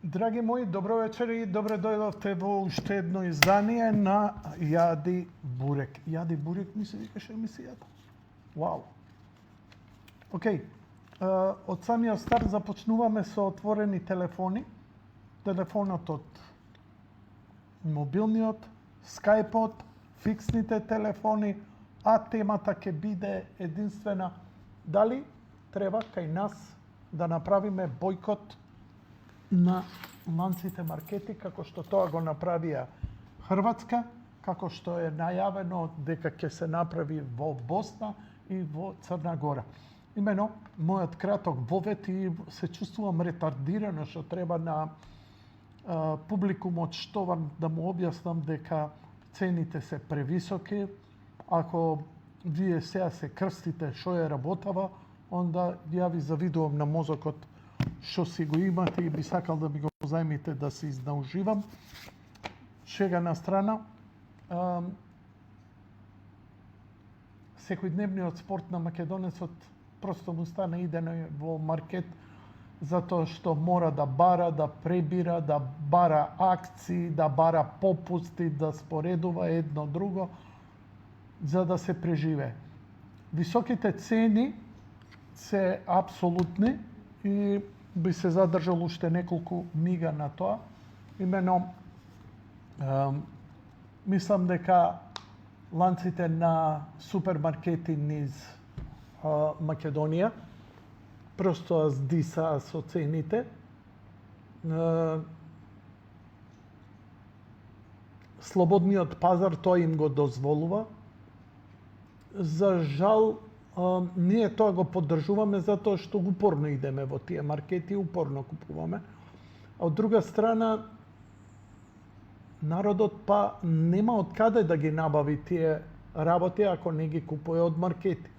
Драги мои, добро вечер и добре дојдовте во уште едно издание на Јади Бурек. Јади Бурек ми се викаше емисијата. Вау. Океј. Од самиот старт започнуваме со отворени телефони. Телефонот од мобилниот, скајпот, фиксните телефони, а темата ќе биде единствена дали треба кај нас да направиме бојкот на ланците маркети, како што тоа го направија Хрватска, како што е најавено дека ќе се направи во Босна и во Црна Гора. Имено, мојот краток вовет и се чувствувам ретардирано што треба на публикумот штован да му објаснам дека цените се превисоки. Ако вие сега се крстите што е работава, онда ја ви завидувам на мозокот што си го имате и би сакал да ми го позајмите да се изнауживам. Шега на страна. Секојдневниот спорт на македонецот просто му стане идење во маркет затоа што мора да бара, да пребира, да бара акции, да бара попусти, да споредува едно друго за да се преживее. Високите цени се апсолутни и би се задржал уште неколку мига на тоа. Имено, мислам дека ланците на супермаркети низ Македонија просто здисаа со цените. Слободниот пазар тоа им го дозволува. За жал, ние тоа го поддржуваме затоа што упорно идеме во тие маркети, упорно купуваме. А од друга страна, народот па нема од каде да ги набави тие работи ако не ги купува од маркети.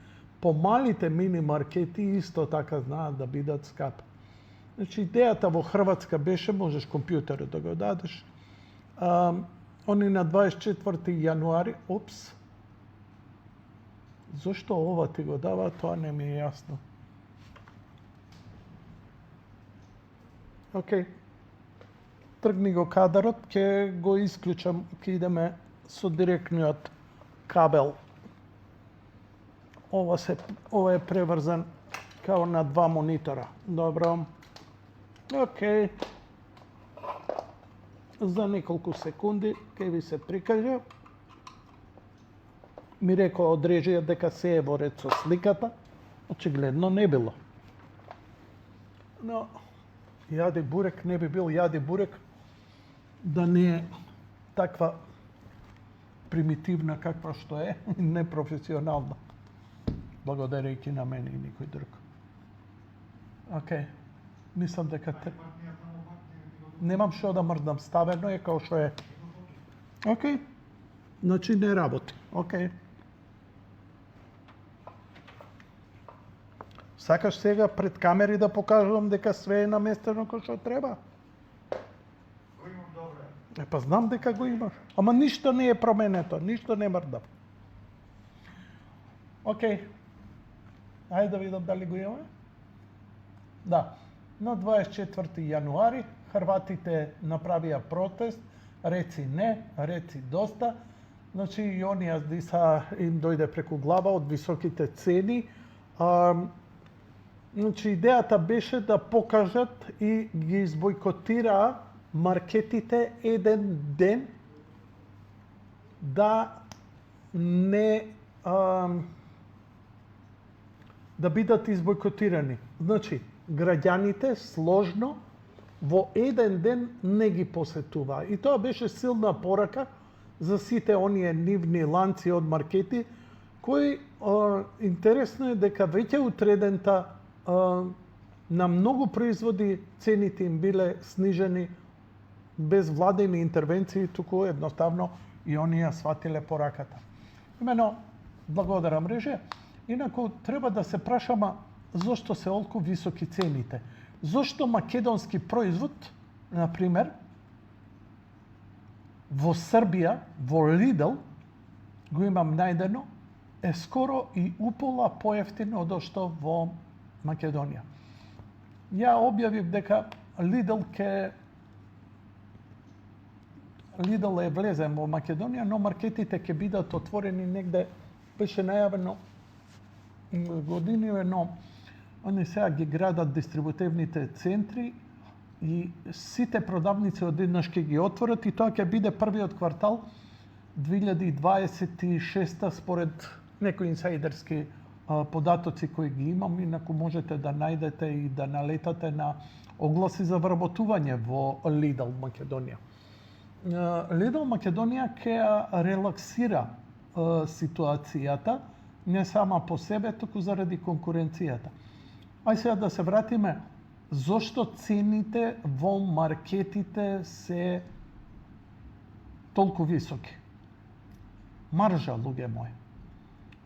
Помалите мини маркети исто така знаат да бидат скапи. Значи, идејата во Хрватска беше, можеш компјутерот да го дадеш. Они на 24 јануари, зошто ова ти го дава, тоа не ми е јасно. Океј. Тргни го кадарот, ќе го исклучам, ќе идеме со директниот кабел. Ова е преврзан као на два монитора. Добро. Океј. За неколку секунди ќе ви се прикажа. Ми рекоа од режија дека се е во ред со сликата. Очигледно не било. Но, Јади Бурек не би бил Јади Бурек да не е таква примитивна каква што е, непрофесионална. Благодарејќи на мене и никој друг. Океј. Мислам дека немам што да мрдам, ставено е као што е. Океј. Значи не работи. Океј. Сакаш сега пред камери да покажувам дека све е наместено кој што треба? Го имам добре. Па знам дека го имаш. Ама ништо не е променето, ништо не мрдам. Океј. Ајде да видам дали го имаме. Да. На 24 јануари Хрватите направија протест, реци не, реци доста. Значи и оние здиса им дојде преку глава од високите цени. Значи идејата беше да покажат и ги избојкотираа маркетите еден ден да не да бидат избојкотирани. Значи, граѓаните сложно во еден ден не ги посетуваа. И тоа беше силна порака за сите оние нивни ланци од маркети, кои интересно е дека веќе утредента на многу производи цените им биле снижени без владени интервенции, туку едноставно и оние сватиле пораката. Имено, благодарам режија. Инаку треба да се прашаме зошто се олку високи цените. Зошто македонски производ, на пример, во Србија, во Lidl, го имам најдено, е скоро и упола поевтино од што во Македонија. Ја објавив дека Lidl ќе Lidl е влезен во Македонија, но маркетите ќе бидат отворени негде, беше најавено години, но они сега ги градат дистрибутивните центри и сите продавници одеднаш ќе ги отворат и тоа ќе биде првиот квартал 2026 според некои инсайдерски податоци кои ги имам, инаку можете да најдете и да налетате на огласи за вработување во Lidl Македонија. Lidl Македонија ќе релаксира ситуацијата, не сама по себе, туку заради конкуренцијата. Ај сега да се вратиме зошто цените во маркетите се толку високи. Маржа, луѓе мои.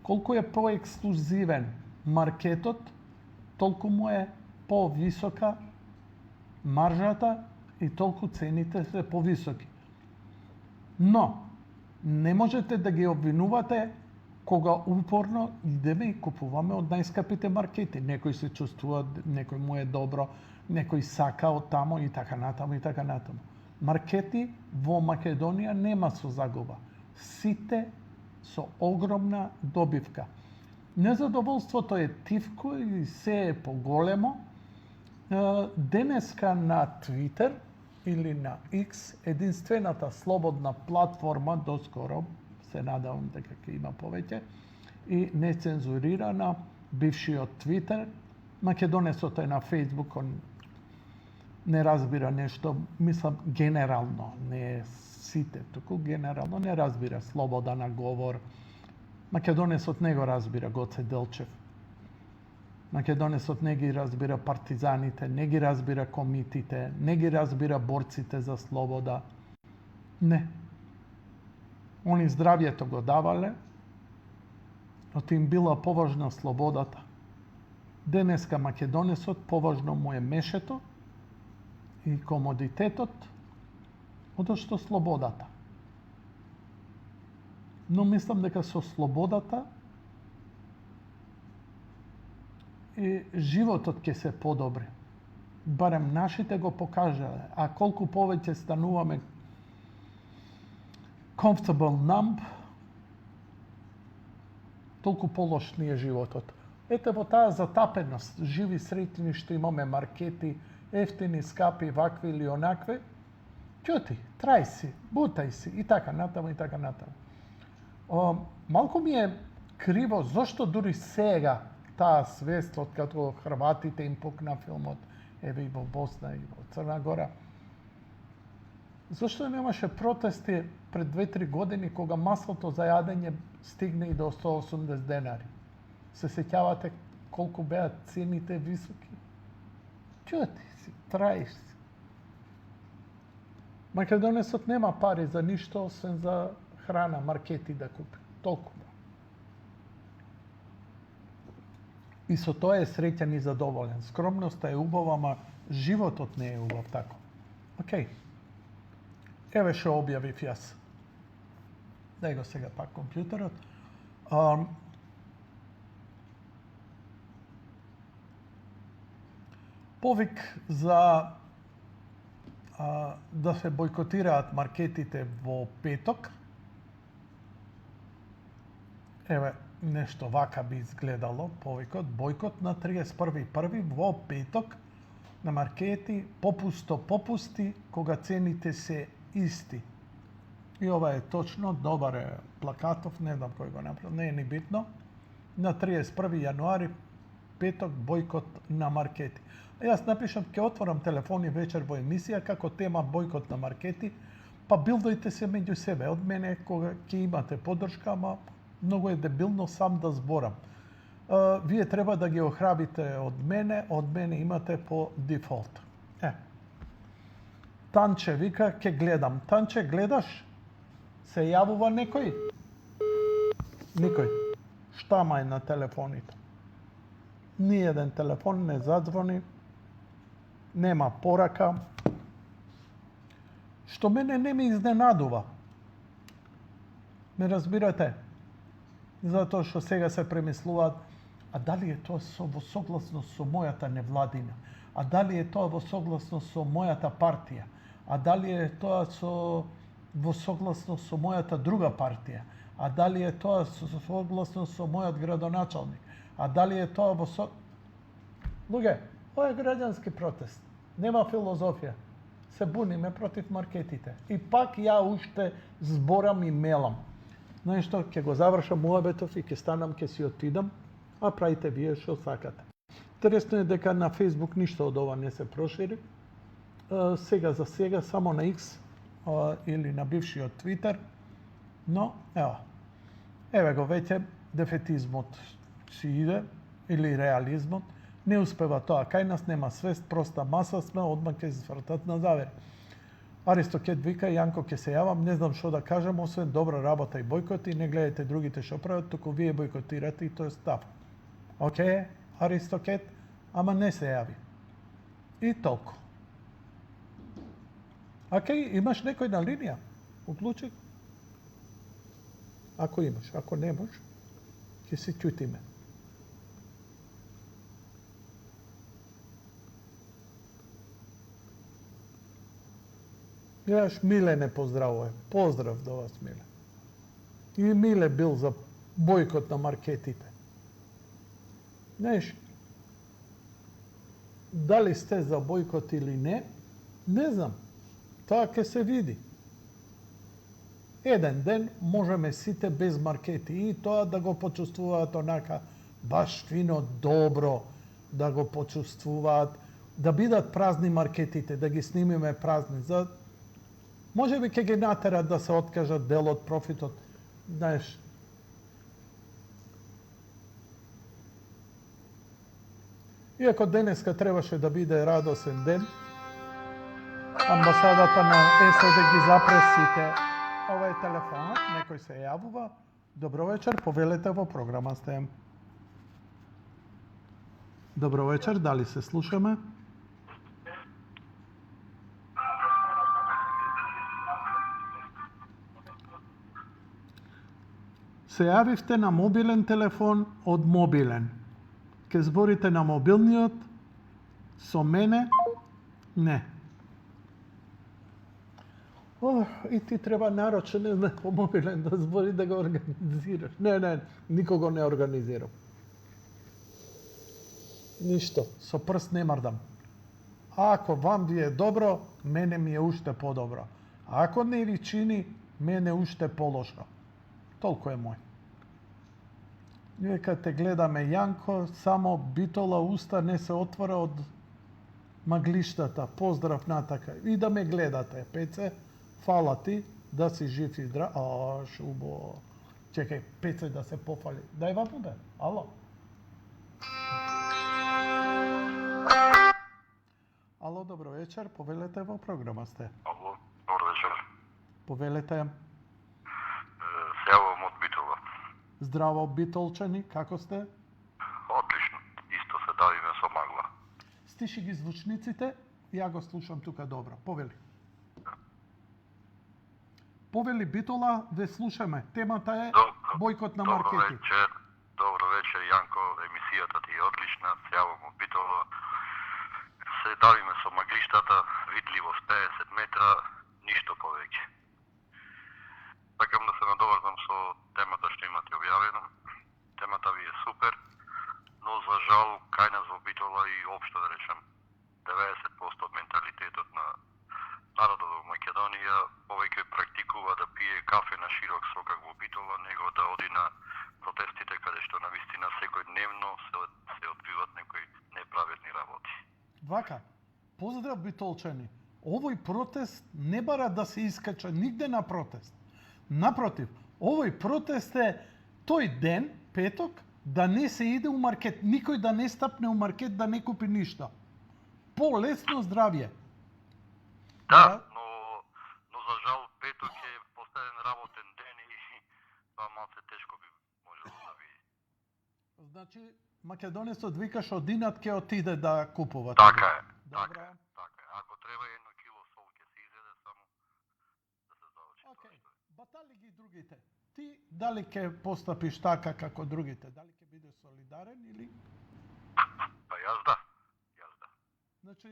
Колку е поексклузивен маркетот, толку му е повисока маржата и толку цените се повисоки. Но, не можете да ги обвинувате кога упорно идеме и купуваме од најскапите маркети. Некој се чувствува, некој му е добро, некој сака од тамо и така натаму и така натаму. Маркети во Македонија нема со загуба. Сите со огромна добивка. Незадоволството е тивко и се е поголемо. Денеска на Twitter или на X, единствената слободна платформа, доскоро, се надавам дека ќе има повеќе, и нецензурирана, бившиот Twitter, македонецот е на Facebook, он не разбира нешто, мислам генерално, не сите, туку генерално не разбира слобода на говор. Македонецот не го разбира Гоце Делчев. Македонецот не ги разбира партизаните, не ги разбира комитите, не ги разбира борците за слобода. Не. Они здравјето го давале, но им била поважна слободата. Денеска македонецот поважно му е мешето и комодитетот, одошто слободата. Но мислам дека со слободата и животот ќе се подобри. Барем нашите го покажале, а колку повеќе стануваме comfortable numb, толку полош ни е животот. Ете во таа затапеност, живи среќни што имаме маркети, ефтини, скапи, вакви или онакви, ќути, трај си, бутај си и така натаму и така натаму. Малку ми е криво зошто дури сега таа свест од като хрватите им пукна филмот, еве и во Босна и во Црна Гора. Зошто немаше протести пред 2-3 години кога маслото за јадење стигне и до 180 денари? Се сеќавате колку беа цените високи? Ќути си, траиш си. Македонецот нема пари за ништо, освен за храна, маркети да купи. Толку. И со тоа е среќен и задоволен. Скромноста е убава, ама животот не е убав тако. Океј. Еве што објавив јас. Дај го сега пак компјутерот. Повик за да се бойкотираат маркетите во петок. Еве, нешто вака би изгледало повикот. Бойкот на 31.1. во петок на маркети, попусти, кога цените се исти. И ова е точно, добар е плакатов, не знам кој го направил, не е ни битно. На 31. јануари, петок, бойкот на маркети. А јас напишам, ќе отворам телефони вечер во емисија, како тема бойкот на маркети, па билдајте се меѓу себе. Од мене, кога ќе имате поддршка, ама многу е дебилно сам да зборам. Вие треба да ги охрабите од мене имате по дефолт. Танче вика, ќе гледам. Танче, гледаш? Се јавува некој? Никој. Штама е на телефоните. Ниеден телефон не задзвони. Нема порака. Што мене не ме изненадува. Ме разбирате? Затоа што сега се премислуваат, а дали е тоа во согласност со мојата невладина? А дали е тоа во согласност со мојата партија? А дали е тоа со во согласност со мојата друга партија, а дали е тоа согласно со мојот градоначалник, а дали е тоа Луѓе, ова е граѓански протест. Нема филозофија. Се буниме против маркетите. И пак ја уште зборам и мелам. Знаеш што, ќе го завршам муабетов и ќе станам, ќе си отидам, а правите вие што сакате. Интересно е дека на Facebook ништо од ова не се прошири. Сега за сега само на X или на бившиот Twitter, но еве го веќе дефетизмот си иде или реализмот. Не успева тоа. Кај нас нема свест, проста маса сме, одма ќе се свртат на завери. Аристокет вика, Јанко ќе се јавам, не знам што да кажам, освен добра работа и бойкот, и не гледајте другите што прават, туку вие бойкотирате и тоа е став. Океј, Аристокет, ама не се јави. И толку. Океј, имаш некој на линија? Уклучи. Ако имаш, ако немаш, ќе се ќутиме. Јаш Миле не поздравувам. Поздрав до вас, Миле. И Миле бил за бойкот на маркетите. Знаеш, дали сте за бойкот или не знам. Тоа ќе се види. Еден ден можеме сите без маркети и тоа да го почувствуваат онака баш фино, добро, да го почувствуваат, да бидат празни маркетите, да ги снимиме празни. Може би ќе ги натерат да се откажат дел од профитот. Знаеш, иако денеска требаше да биде радосен ден, амбасадата на САД ги запресите. Ова е телефонот, некој се јавува. Добро вечер, повелете во програма сте. Добро вечер, дали се слушаме? Се јавивте на мобилен телефон од мобилен. Ке зборите на мобилниот, со мене, не. И ти треба нарочен по мобилен да збори да го организираш. Не, никого не организирам. Ништо, со прст не мрдам. Ако вам ви е добро, мене ми е уште подобро. А ако не ви чини, мене уште полошо. Толку е мој. Нека те гледаме, Јанко, само битола уста не се отвора од маглиштата. Поздрав натака. И да ме гледате, Пеце. Фала ти, да си жив и здрав. Шубо. Чекај, Пеце да се пофали. Дај вам бе. Ало. Ало, добро вечер. Повелете во програма сте. Ало, добро вечер. Повелете. Се јавувам од Битола. Здраво, битолчани, како сте? Одлично. Исто се давиме со магла. Стиши ги звучниците, ја го слушам тука добро. Повели. Повели Битола, ве слушаме. Темата е бойкот на маркети. Добро вечер, Јанко. Емисијата ти е одлична. Се јавувам од Битола. Се давиме со маглиштата, видливост 50 метра, ништо повеќе. Сакам да се надоврзам со темата што имате објавено. Темата ви е супер, но за жал кај нас во Битола и општо да речем 90% од менталитетот на народот во Македонија повеќе практикува да пие кафе на широк сокак во Битола, него да оди на протестите каде што навистина секојдневно се одбиват некои неправедни работи. Вака, поздрав битолчани. Овој протест не бара да се искача нигде на протест. Напротив, овој протест е тој ден, петок, да не се иде у маркет, никој да не стапне у маркет да не купи ништо. По-лесно здравје. Да, но за жал петок е поставен работен ден и тоа малце тешко би можело да види. Значи, македонецот викаш одинат ќе отиде да купува. Така е, така е. Ако треба 1 кило сол ќе се изеде само да се заучи. Океј, батали ги другите. Ти дали ќе постапиш така како другите? Дали ќе бидеш солидарен или? Па јас да. Значи,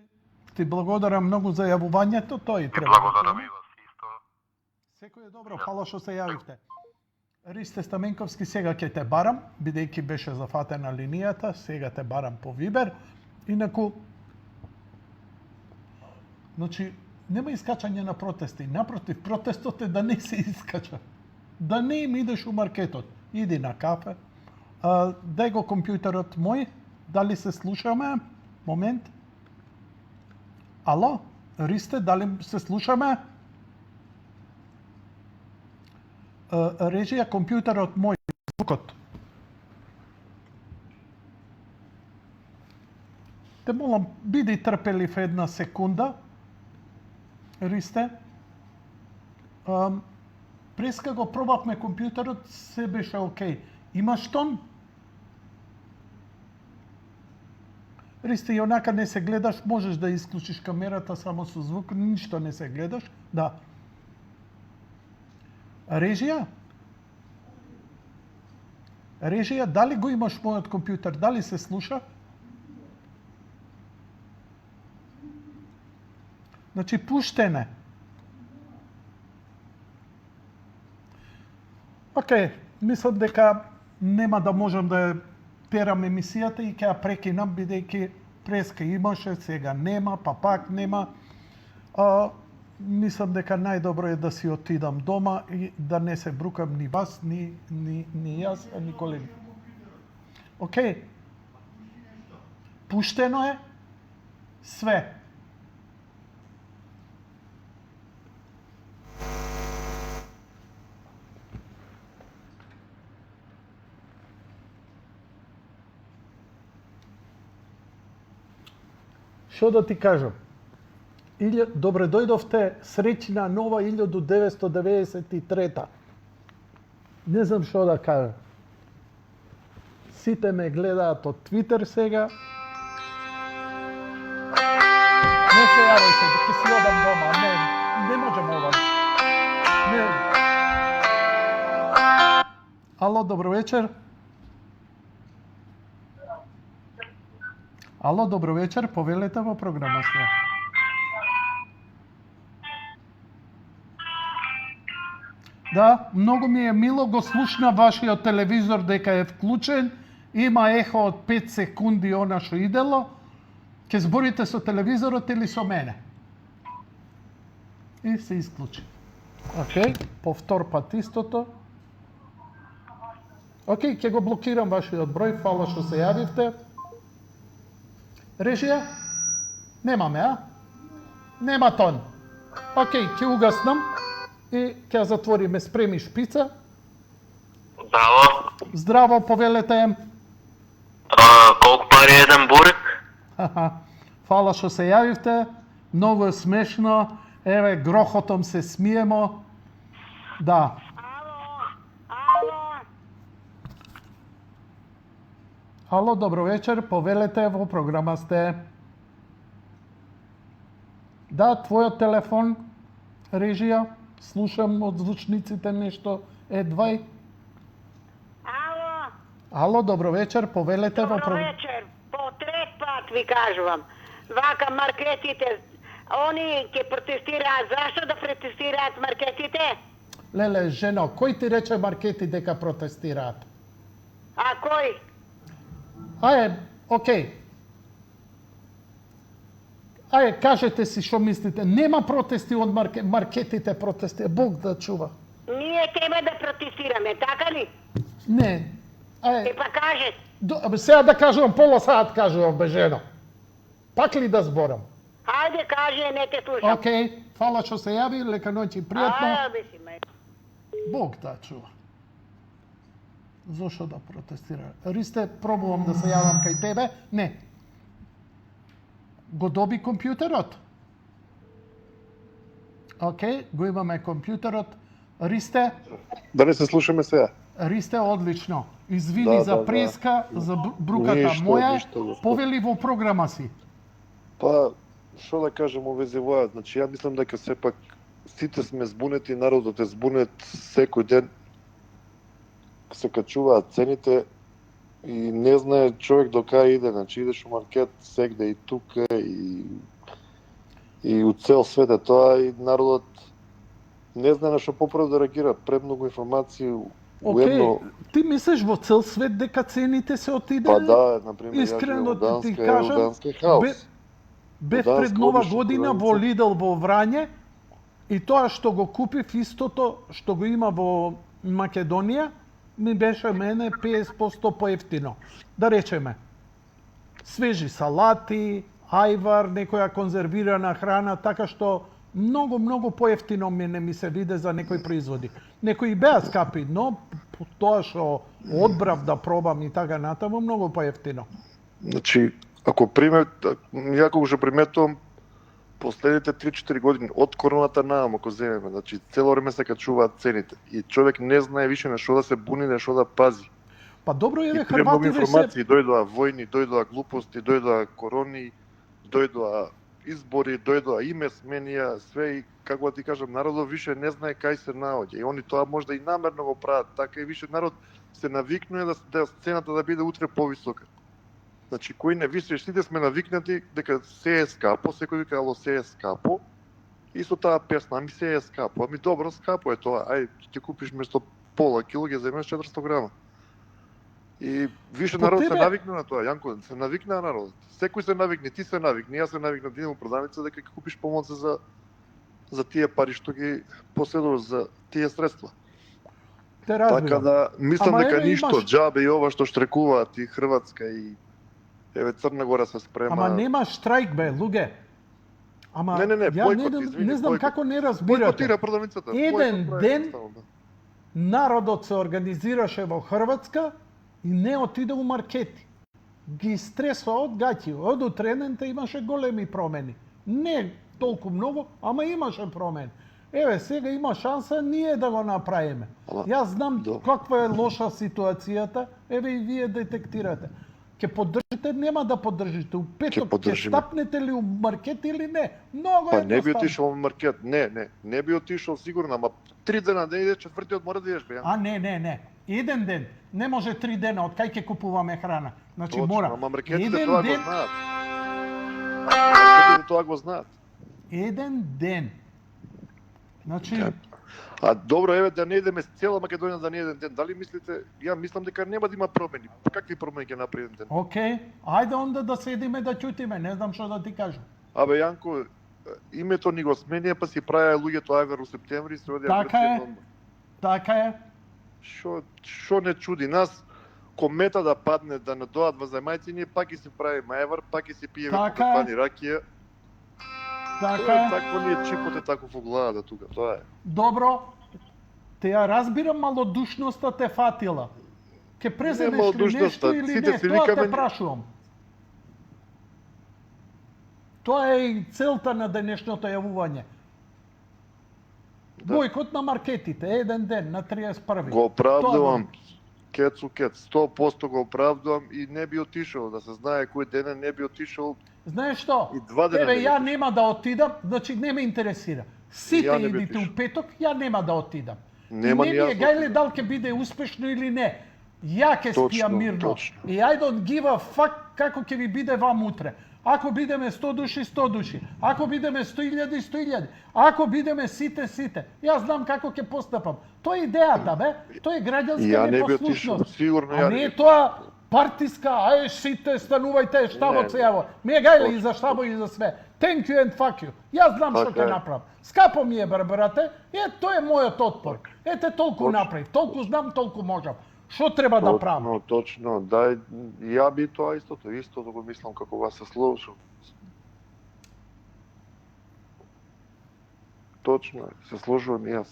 ти благодарам многу за јавувањето, тој И треба. благодарам и вас исто. Секој е добро, фала што се јавивте. Ристе Стаменковски, сега ќе те барам, бидејќи беше зафатена линијата, сега те барам по Вибер. Инаку, значи, нема искачање на протести. Напротив, протестот е да не се искача. Да не им идеш у маркетот. Иди на кафе. Дај го компјутерот мој. Дали се слушаме? Момент. Ало? Ристе, дали се слушаме? Режија, компјутерот мој, звукот. Те молам, биди трпелив една секунда. Ристе. Преска го пробавме компјутерот, се беше окей. Имаш тон? Ристе, и онака не се гледаш, можеш да исклучиш камерата само со звук, ништо не се гледаш. Да. Режија? Режија, дали го имаш мојот компјутер? Дали се слуша? Значи, пуштене. Океј, мислам дека нема да можам да ја терам емисијата и ќе ја прекинам, бидејќи преска имаше, сега нема, па пак нема. Мислам дека најдобро е да си отидам дома и да не се брукам ни вас, ни јас, а ни колеги. Океј. Пуштено е све. Што да ти кажам? Добре дојдовте, среќна нова 1993. Не знам што да кажам. Сите ме гледаат од Твитер сега. Не се јавајте, ќе си одам дома. Не можам ова. Не. Ало, добро вечер. Ало, добро вечер, повелете во програма сте. Да, многу ми е мило, го слушна вашиот телевизор дека е вклучен, има ехо од 5 секунди она што идело. Ке зборите со телевизорот или со мене? И се исклучи. Океј, повтор пат истото. Океј, ќе го блокирам вашиот број, фала што се јавивте. Режија? Немаме, а? Нема тон. Океј, ќе угаснам и ќе затвориме. Спреми шпица. Здраво. Здраво, повелете. Колку пари е еден бурек? Фала што се јавивте. Многу е смешно. Еве, грохотом се смиемо. Да. Ало, добро вечер, повелете, во програма сте. Да, твојот телефон, режија, слушам од звучниците нешто, едвај. Ало. Ало, добро вечер, повелете во Добро програма. вечер. По трет пат ви кажувам. Вака маркетите, они ќе протестираат. Зашто да протестираат маркетите? Леле, жено, кој ти рече маркети дека протестираат? А кој? Аје, окей. Аје, кажете си што мислите. Нема протести од маркетите протести. Бог да чува. Ние треба да протестираме, така ли? Не. Аје, Е, па кажеш. сега да кажувам, пола саат кажувам, бе жено. Пак ли да зборам? Хајде, кажи, не те слушам. Океј, фала што се јави, лека ноќ и пријатно. би си ме. Бог да чува. Зошто да протестира? Ристе, пробувам да се јавам кај тебе. Не. Го доби компјутерот? Океј, го имаме компјутерот. Ристе, Да не се слушаме сега. Ристе, одлично. Извини Да, за да, преска, за бруката Ништо, моја. ништо, господ. Повели во програма си. Па, што да кажем во вези воја, значи ја мислам дека сепак сите сме збунети, народот е збунет секој ден. Се качуваат цените и не знае човек до кај иде, значи идеш у маркет сегде и тука и у цел свет е тоа и народот не знае на што поправо да реагира, премногу информации у Океј, едно. ти мислиш во цел свет дека цените се отиде? Па да, например, ја Искрено живеам ти Данска, кажам, Данска е хаос. Бев Данска пред Нова одиш на година во продавница. Лидл во Врање и тоа што го купив истото што го има во Македонија, ми беше мене 50% поевтино. Да речеме, свежи салати, ајвар, некоја конзервирана храна, така што многу поевтино ми се виде за некои производи. Некои беа скапи, но тоа што одбрав да пробам и така натаму, многу поевтино. Значи, ако ја кога што приметувам, последните 3-4 години од короната наам, ако земеме, значи цело време се качуваат цените и човек не знае више на што да се буни, на што да пази. Па добро е И бе, премногу Хрвативе се... информации, дојдоа војни, дојдоа глупости, дојдоа корони, дојдоа избори, дојдоа име сменија, све и како да ти кажам, народот више не знае кај се наоѓа и они тоа можда и намерно го прават, така и више народ се навикнува да цената да биде утре повисока. Значи кој не више, сите сме навикнати дека се е скапо, секој вика ало се е скапо. Исто таа песна, ами се е скапо, ами добро скапо е тоа, ај ќе купиш место пола кило ќе земеш 400 грама. И више По народ се тебе- навикна на тоа, Јанко, се навикна народот. Секој се навикне, ти се навикни, јас се навикнав да идам у продавница дека ќе купиш помоци за тие пари што ги поседуваш за тие средства. Те разбирам. Така да мислам Ама дека еве ништо, имаш- џабе и ова што штрекуваат и Хрватска и еве Црна Гора се спрема. Ама нема штрајк бе, луѓе. Ама Не, ја бойкот, извини, не знам бойкот. како не разбирате. Бойкотира продавницата. Еден бойкот прави ден- едноставно, да. Народот се организираше во Хрватска и не отиде у маркети. Ги стресува од гаќи. Од утренента имаше големи промени. Не толку многу, ама имаше промени. Еве, сега има шанса ние да го направиме. Ама, Јас знам добро. каква е лоша ситуацијата, еве и вие детектирате. Ќе поддржите, нема да поддржите. У петок ќе поддржиме. стапнете ли у маркет или не? Многу Па е не би отишол во маркет. Не би отишол сигурно, ама 3 дена да идеш, четвртиот мора да идеш бе. А, не. Еден ден. Не може 3 дена. Од кај ќе купуваме храна? Значи Точно, мора. ама маркетите Еден тоа го ден, знаат. Маркетите тоа го знаат. еден ден. Значи, Да. А добро, еве да не идеме цела Македонија да не еден ден. Дали мислите, ја мислам дека нема да има промени. Па какви промени ќе направи еден ден? окей, ајде онда да седиме да ќутиме, не знам што да ти кажам. Абе Јанко, името ни го сменија, па си правеа луѓето ајвер у септември, се одија Така е. Така е. Што не чуди нас, комета да падне, да не дојат возајмајци, ние пак ќе си правиме ајвар, пак ќе си пиеме Така е. кокапани ракија. Така Тоа е е. такво ни е чипот е таков во главата тука, тоа е. Добро. Те ја разбирам, малодушноста те фатила. Ке преземеш ли малодушноста, нешто или сите не, си тоа те викаме- прашувам. Тоа е и целта на денешното јавување. Да. Бойкот на маркетите, еден ден, на 31. Го оправдувам, Тоа кецу кец, 100% го оправдувам и не би отишол, да се знае кој ден не би отишол. Знаеш што? И 2 дена Еве, не ја би нема да отидам, значи не ме интересира. Сите Ја не би идите отишол. у петок, ја нема да отидам. Нема и ни не ми јас е да гајле отидам. дал ќе биде успешно или не. Ја ќе спија Точно, мирно. точно. И I don't give a fuck како ќе ви биде вам утре. Ако бидеме 100 души, 100 души. Ако бидеме 100.000, 100.000. Ако бидеме сите, сите. Јас знам како ќе постапам. Тоа е идејата, бе. Тоа е граѓанска Ја не би непослушност. отишол, сигурно А ја не не е би. тоа партиска, ај сите станувајте, штабот Не, се јаво. Ми е гајле точно, и за штабот и за све. Thank you and fuck you. Јас знам што Така ќе е. направам. Скапо ми е, брате. Тоа е мојот отпор. Ете толку Точно. направив. Толку знам, толку можам. Што треба да правам? Точно, да, ја би тоа истото го мислам како вас се слушам. Точно, се сложувам и јас.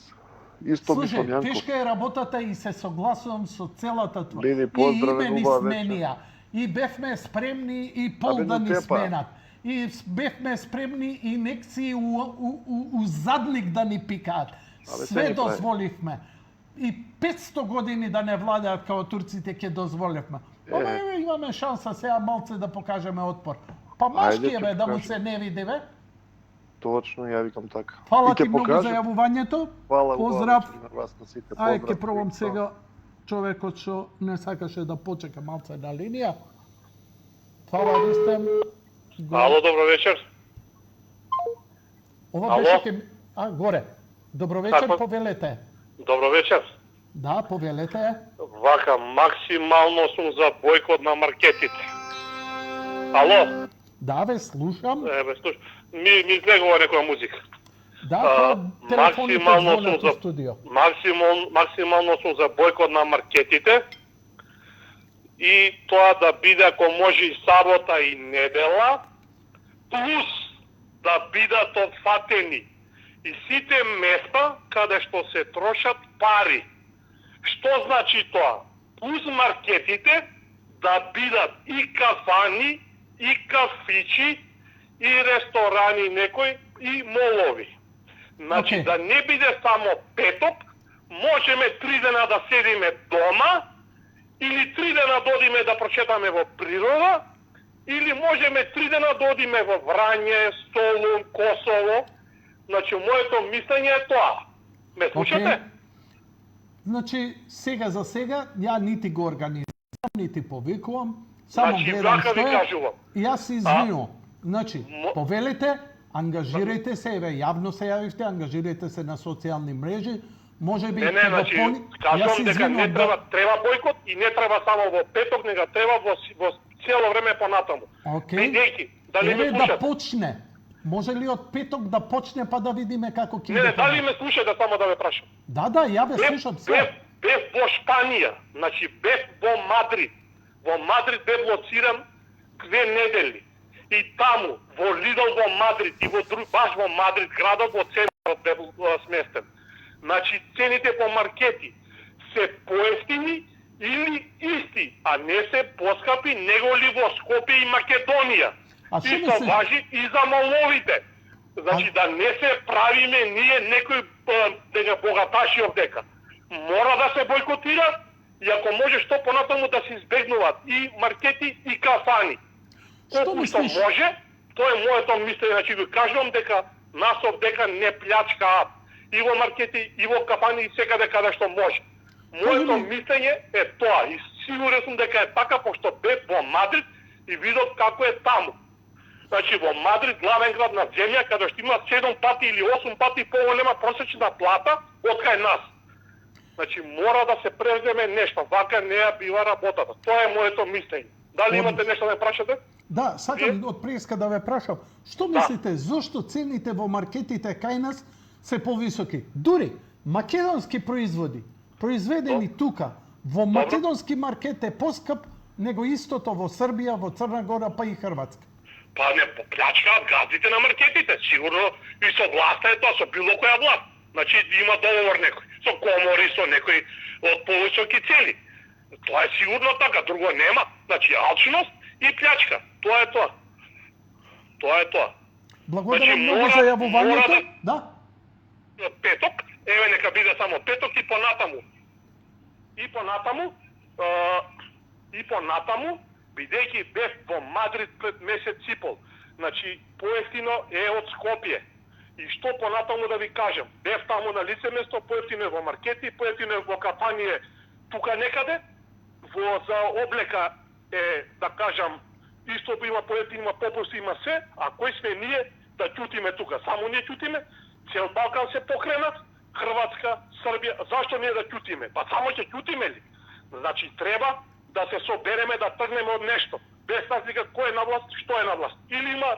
Исто Слушај, мислам, Јанко. тешка е работата и се согласувам со целата твоја. Биди И поздравен, имени убава сменија. И бевме спремни и пол Абе, да но ни тепа. сменат. И бевме спремни инекции у задник да ни пикаат. Абе, се Све ни прави. дозволивме. И 500 години да не владеат како турците ќе дозволивме. Ама Е. еве имаме шанса сега малце да покажеме отпор. Па машки е ќе бе да му покажем. се не види бе. Точно, ја викам така. Фала И ти ќе многу за покажам. јавувањето. Фала Поздрав. на вас на сите. Ај, Поздрав. ќе пробам сега човекот што не сакаше да почека малце на линија. Фала, Ристем. Ало, добро вечер. Ова Ало? беше ке... горе. Добро вечер, Како? повелете. Добро вечер. Да, повелете. Вака, максимално сум за бойкот на маркетите. Ало? Да, ве слушам. Еве, слушай, ми излегува некоја музика. Да, телефоните максимално сум звонат за у студио. максимално сум за бойкот на маркетите и тоа да биде ако може и сабота и недела, плюс да бидат отфатени и сите места каде што се трошат пари. Што значи тоа? Плюс маркетите да бидат и кафани, и кафичи, и ресторани некои, и молови. Значи Океј. да не биде само петок, можеме 3 дена да седиме дома, или 3 дена да одиме да прочетаме во природа, или можеме 3 дена да одиме во Врање, Солун, Косово. Значи, моето мислење е тоа. Ме слушате? Значи, сега за сега, ја нити го организирам, нити повикувам, само Значи, гледам вака што ви е кажувам. и јас се извинувам. Значи, Мо- повелете, ангажирајте се, еве, јавно се јавивте, ангажирајте се на социјални мрежи, може би Не, ќе го значи, пони... кажувам дека не треба бойкот и не треба само во петок, нега треба во цело време понатаму. Океј. Бидејќи, дали ме Еве да слушате? почне. Може ли од петок да почне па да видиме како ќе Не, иде? дали ме слушате само да ве прашам? Да, ја ве слушам се. Бев во Шпанија, значи бев во Мадрид. Во Мадрид бев лоциран 2 недели. И таму, во Лидл во Мадрид и баш во Мадрид, градот во центарот бев сместен. Значи цените по маркети се поевтини или исти, а не се поскапи него ли во Скопје и Македонија. А што Исто мислиш? важи и за моловите. Значи да не се правиме ние некои дека богаташи овдека. Мора да се бойкотира и ако може што понатаму да се избегнуваат и маркети и кафани. Што Колку што мислиш? може, тоа е моето мислење, значи ви кажувам дека нас овдека не плячкаат и во маркети, и во кафани, и секаде каде што може. Моето Кажи ми- мислење е тоа и сигурен сум дека е така, пошто бев во Мадрид и видов како е таму. Значи во Мадрид, главен град на земја, каде што има 7 пати или 8 пати поголема просечна плата од кај нас. Значи мора да се преземе нешто, вака не ја бива работата. Тоа е моето мислење. Дали имате нешто да ме прашате? Да, сакам Вие? од преска да ве прашам. Што Да. мислите, зошто цените во маркетите кај нас се повисоки? Дури македонски производи, произведени тука, во македонски маркет е поскап него истото во Србија, во Црна Гора, па и Хрватска. Па не поплячкаат газите на маркетите. Сигурно и со власта е тоа, со било која власт. Значи има договор некој, со комори, со некој од повисоки цели. Тоа е сигурно така, друго нема. Значи алчност и плячка. Тоа е тоа. Тоа е тоа. Благодарам Значи, многу мора- за јавувањето. мора Да. Петок, еве нека биде само петок и понатаму. И понатаму, бидејќи бев во Мадрид пред месец и пол. Значи, поевтино е од Скопје. И што понатаму да ви кажам, бев таму на лице место, поевтино е во маркети, поевтино е во кафанија тука некаде, за облека е, да кажам, исто има поевтино, има попусти, има се, а кој сме ние да ќутиме тука? Само ние ќутиме, цел Балкан се покренат, Хрватска, Србија, зашто ние да ќутиме? Па само ќе ќутиме ли? Значи треба да се собереме, да тргнеме од нешто. Без разлика кој е на власт, што е на власт. Или има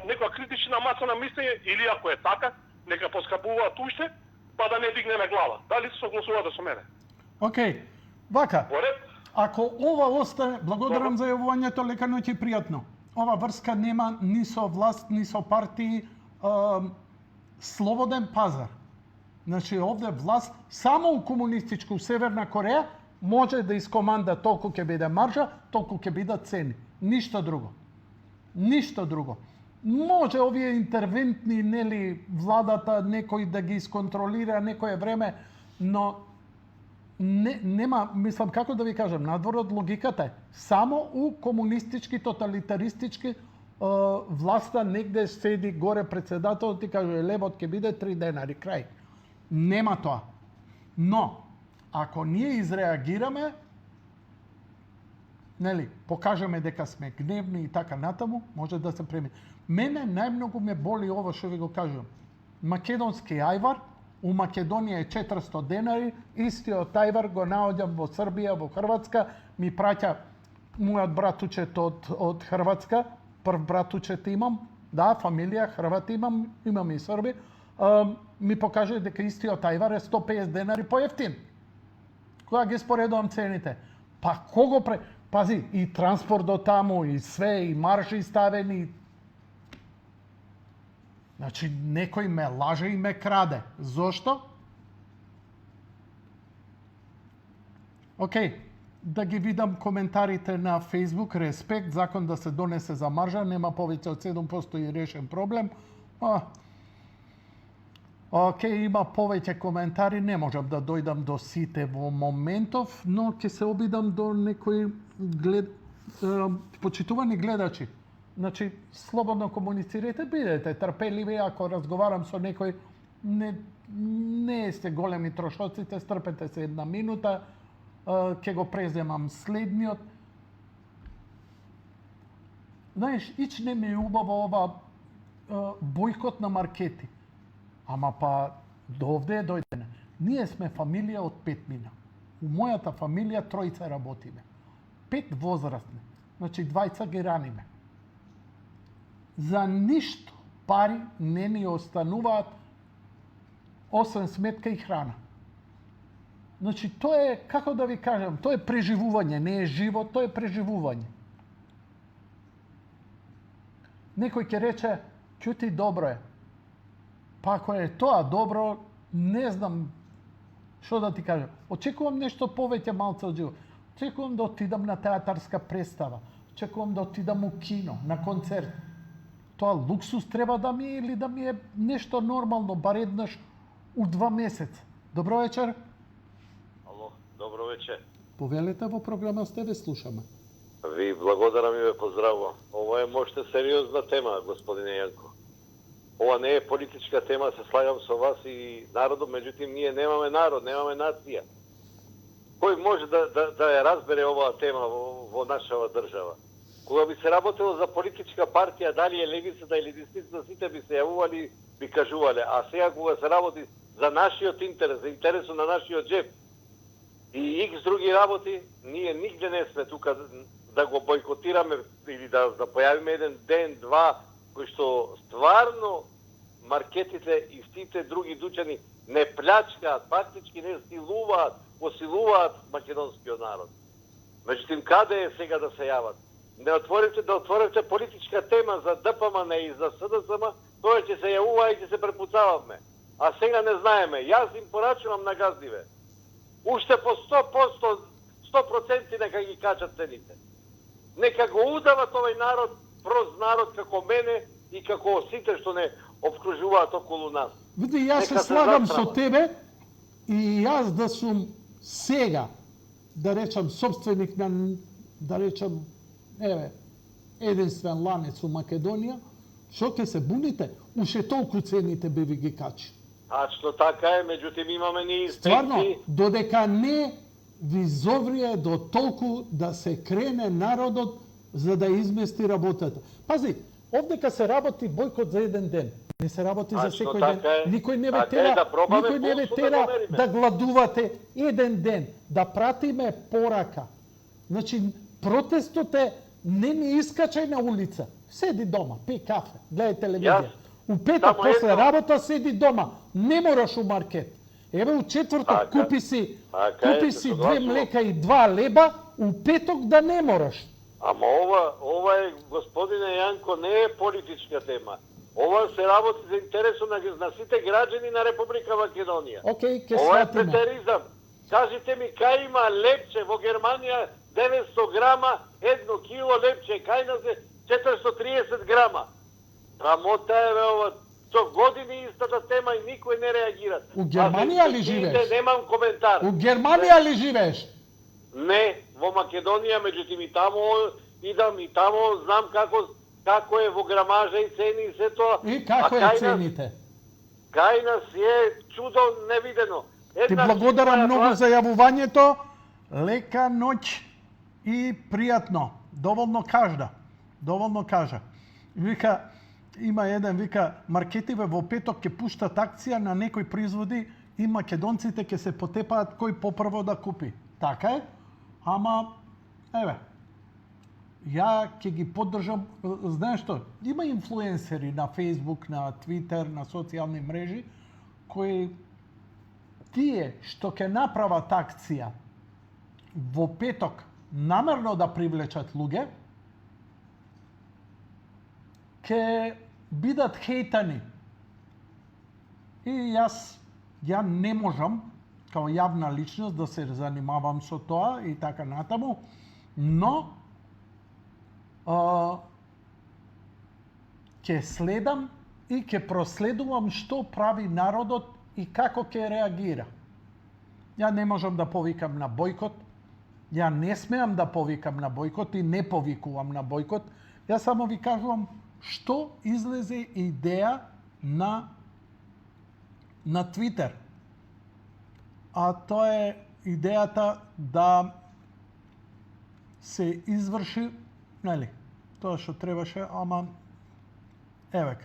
некоја критична маса на мислење, или ако е така, нека поскапуваат уште, па да не дигнеме глава. Дали се согласувате со мене? Океј. Вака, Поред? ако ова остане, благодарам за јавувањето, лека ноќ и пријатно. Ова врска нема ни со власт, ни со партии, слободен пазар. Значи овде власт само у комунистичко, у Северна Кореја, може да искоманда толку ќе биде маржа, толку ќе бидат цени. Ништо друго. Ништо друго. Може овие интервентни, нели, владата некој да ги исконтролира некое време, но нема, мислам, како да ви кажам, надвор од логиката е. Само у комунистички, тоталитаристички власта негде седи горе председателот и каже лебот ќе биде 3 денари, крај. Нема тоа. Но, ако ние изреагираме, нели, покажеме дека сме гневни и така натаму, може да се премине. Мене најмногу ме боли ова што ви го кажувам. Македонски ајвар У Македонија е 400 денари, истиот тајвар го наоѓам во Србија, во Хрватска, ми праќа мојот братучет од Хрватска, прв братучет имам, да, фамилија, Хрвати имам и Срби, ми покаже дека истиот тајвар е 150 денари поевтин. Кога ги споредувам цените, па кого пази, и транспорт до таму, и све, и марши ставени. Значи, некој ме лаже и ме краде. Зошто? Океј, да ги видам коментарите на Facebook. Респект, закон да се донесе за маржа, нема повеќе од 7% и решен проблем. Океј, има повеќе коментари, не можам да дојдам до сите во моментов, но ќе се обидам до некои почитувани гледачи. Значи, слободно комуницирате, бидете трпеливи, ако разговарам со некој, не сте големи трошоците, стрпете се 1 минута, ќе го преземам следниот. Знаеш, не ми е убаво ова бојкот на маркети. Ама па до овде е дојдене. Ние сме фамилија од 5 мина. У мојата фамилија 3 работиме. 5 возрастни. Значи 2 ги раниме. За ништо пари не ни остануваат освен сметка и храна. Значи тоа е, како да ви кажам, тоа е преживување, не е живот, тоа е преживување. Некој ќе рече, чути, добро е. Па ако е тоа добро, не знам што да ти кажам. Очекувам нешто повеќе малце од живот. Очекувам да отидам на театарска представа. Очекувам да отидам у кино, на концерт. Тоа луксус треба да ми е или да ми е нешто нормално, бар еднаш у 2 месеца. Добро вечер. Ало, добро вечер. Повелете, во програма сте, ве слушаме. Ви благодарам и ве поздравувам. Ова е можете сериозна тема, господине Јанко. Ова не е политичка тема, се слагам со вас и народот, меѓутоа ние немаме народ, немаме нација. Кој може да ја разбере оваа тема во нашава држава? Кога би се работело за политичка партија, дали е левицата или десницата, сите би се јавували, би кажувале. А сега кога се работи за нашиот интерес, за интересот на нашиот джеб и икс други работи, ние нигде не сме тука да го бойкотираме или да појавиме еден ден, два, кој што стварно маркетите и сите други дуќани не плячкаат, фактички не силуваат, посилуваат македонскиот народ. Меѓутоа, каде е сега да се јават? Да отворите политичка тема за ДПМН и за СДСМ, тоа ќе се јавува и ќе се препуцаваме. А сега не знаеме. Јас им порачувам на газдиве. Уште по 100% нека ги качат цените. Нека го удават овој народ, прост народ како мене и како сите што не обкружуваат околу нас. Види, јас се слагам со тебе и јас да сум сега, да речам, собственик на, да речам, единствен ланец у Македонија, што ќе се буните, уште толку цените би ви ги качи. Тачно така е, меѓутоа имаме ни инспекции. Стварно, додека не ви зоврие до толку да се крене народот за да измести работата. Пази, овдека се работи бојкот за еден ден. Не се работи за секој ден. Никој не ве тера, да гладувате еден ден, да пратиме порака. Значи, протестот е не ни искачај на улица. Седи дома, пи кафе, гледај телевизија. У петок после работа седи дома. Не мораш у маркет. Еве у четврток купи си 2 млека и 2 леба, у петок да не мораш. Ама ова е, господине Јанко, не е политичка тема. Ова се работи за интересот на сите граѓани на Република Македонија. Океј, ќе ова е сватиме. петеризам. Кажете ми, кај има лепче во Германија 900 грама, 1 кило лепче, кај нас е 430 грама. Рамота е ова, со години истата тема и никој не реагира. У Германија ли живееш? Немам коментар. У Германија ли живееш? Не, во Македонија, меѓутоа и тамо идам и тамо знам како е во грамажа и цени и се тоа. И како е цените? Кај нас е чудо невидено. Ти благодарам многу за јавувањето. Лека ноќ и пријатно. Доволно кажа. Вика, има еден вика маркетиве во петок ќе пуштат акција на некои производи и македонците ќе се потепаат кој попрво да купи. Така е, ама еве, ја ќе ги поддржам, знаеш што, има инфлуенсери на Facebook, на Twitter, на социјални мрежи кои тие што ќе направат акција во петок намерно да привлечат луѓе, ќе бидат хейтани. И ја не можам као јавна личност да се занимавам со тоа и така натаму, но ќе следам и ќе проследувам што прави народот и како ќе реагира. Ја не можам да повикам на бојкот, ја не смеам да повикам на бојкот и не повикувам на бојкот, ја само ви кажувам што излезе идеја на Twitter. А тоа е идејата да се изврши, нели, тоа што требаше, ама еве.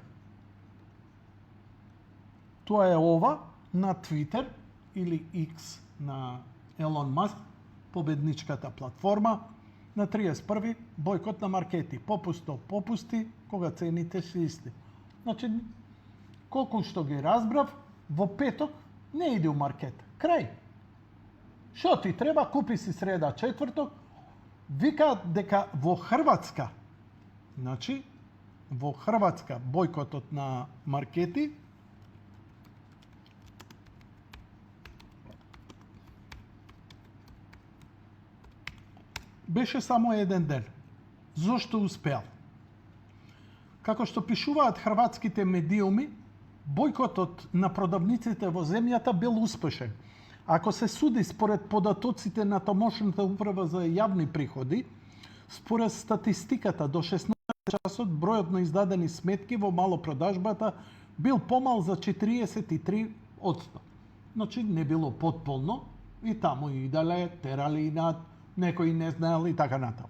Тоа е ова на Twitter или X на Елон Маск, победничката платформа. На 31. бојкот на маркети. Попусти, кога цените се исти. Значи, колку што ги разбрав, во петок не иди у маркет. Крај. Што ти треба, купи си среда, четврток. Викаат дека во Хрватска, значи, во Хрватска бојкотот на маркети беше само еден ден. Зошто успеал? Како што пишуваат хрватските медиуми, бојкотот на продавниците во земјата бил успешен. Ако се суди според податоците на тамошната управа за јавни приходи, според статистиката до 16 часот бројот на издадени сметки во малопродажбата бил помал за 43%. Значи не било потполно и таму иделе, терали инат, некои не знаел и така натаму.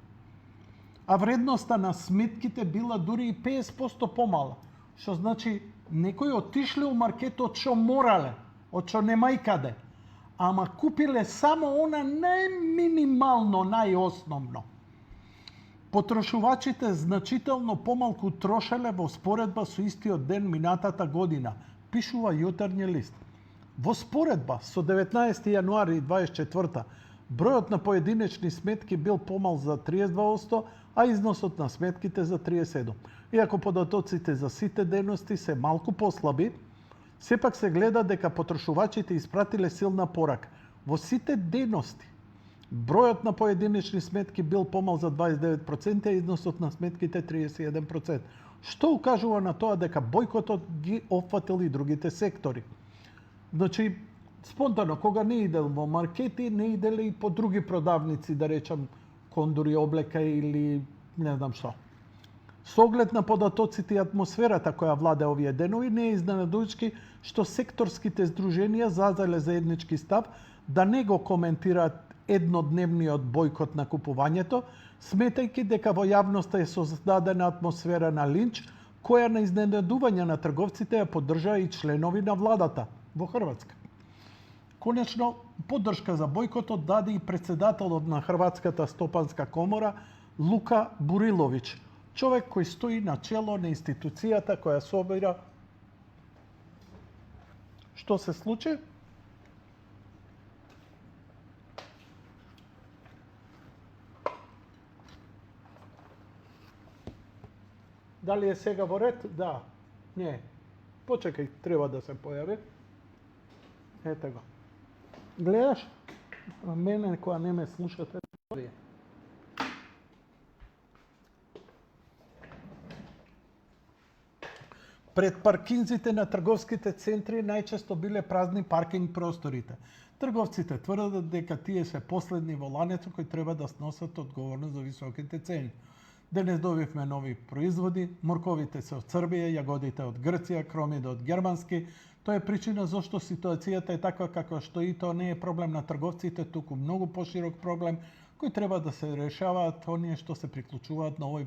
А вредноста на сметките била дури и 50% помала, што значи некои отишле у маркетот што морале, од што нема и каде, ама купиле само она најминимално, најосновно. Потрошувачите значително помалку трошеле во споредба со истиот ден минатата година, пишува Јутренји лист. Во споредба со 19 јануари 24 бројот на поединечни сметки бил помал за 32%, а износот на сметките за 37%. Иако податоците за сите дејности се малку послаби, сепак се гледа дека потрошувачите испратиле силна порака. Во сите дејности бројот на поединечни сметки бил помал за 29%, а износот на сметките 31%, што укажува на тоа дека бојкотот ги опфатил и другите сектори. Значи, спонтано, кога не идел во маркети, не иделе и по други продавници, да речам, кондури, облека или не знам што. Со оглед на податоците и атмосферата која владе овие денови, не е изненадувачки што секторските здруженија зазеле заеднички став да не го коментираат еднодневниот бојкот на купувањето, сметајќи дека во јавноста е создадена атмосфера на линч, која на изненадување на трговците ја поддржаа и членови на владата во Хрватска. Конечно, поддршка за бојкотот даде и председателот на Хрватската стопанска комора Лука Буриловиќ, човек кој стои на чело на институцијата која собира. Што се случи? Дали е сега во ред? Да. Не. Почекај, треба да се појави. Ете го. Гледаш? Мене која не ме слушате. Пред паркинзите на трговските центри најчесто биле празни паркинг просторите. Трговците тврдат дека тие се последни во ланецот кои треба да сносат одговорност за високите цени. Денес добивме нови производи, морковите се од Србија, јагодите од Грција, кромите од Германски. Тоа е причина зашто ситуацијата е таква како што и тоа не е проблем на трговците, туку многу поширок проблем кој треба да се решаваат оние што се приклучуваат на овој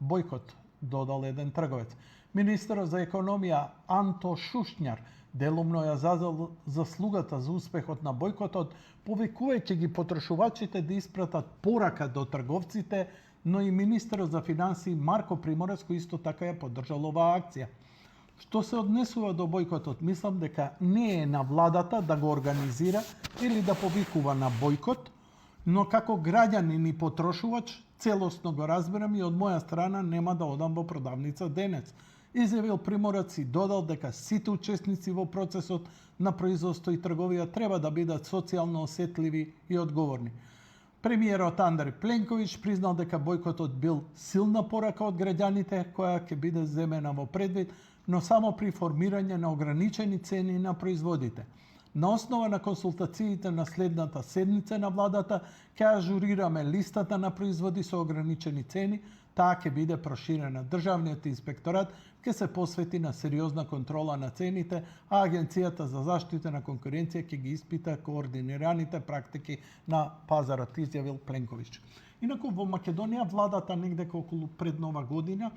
бојкот, додал еден трговец. Министерот за економија Анто Шушњар делумно ја зазел заслугата за успехот на бојкотот, повикувајќи ги потрошувачите да испратат порака до трговците, но и министерот за финансии Марко Приморец кој исто така ја поддржал оваа акција. Што се однесува до бојкотот, мислам дека не е на владата да го организира или да повикува на бојкот, но како граѓанин и потрошувач целосно го разбирам и од моја страна нема да одам во продавница денес. Изјавил Приморец и додал дека сите учесници во процесот на производство и трговија треба да бидат социјално осетливи и одговорни. Премиерот Андреј Пленковиќ признал дека бојкотот бил силна порака од граѓаните која ќе биде земена во предвид, но само при формирање на ограничени цени на производите. На основа на консултациите на следната седница на владата ќе ажурираме листата на производи со ограничени цени, таа ќе биде проширена. Државниот инспекторат ќе се посвети на сериозна контрола на цените, а Агенцијата за заштита на конкуренција ќе ги испита координираните практики на пазарот, изјавил Пленковиќ. Инаку во Македонија владата негде околу пред Нова година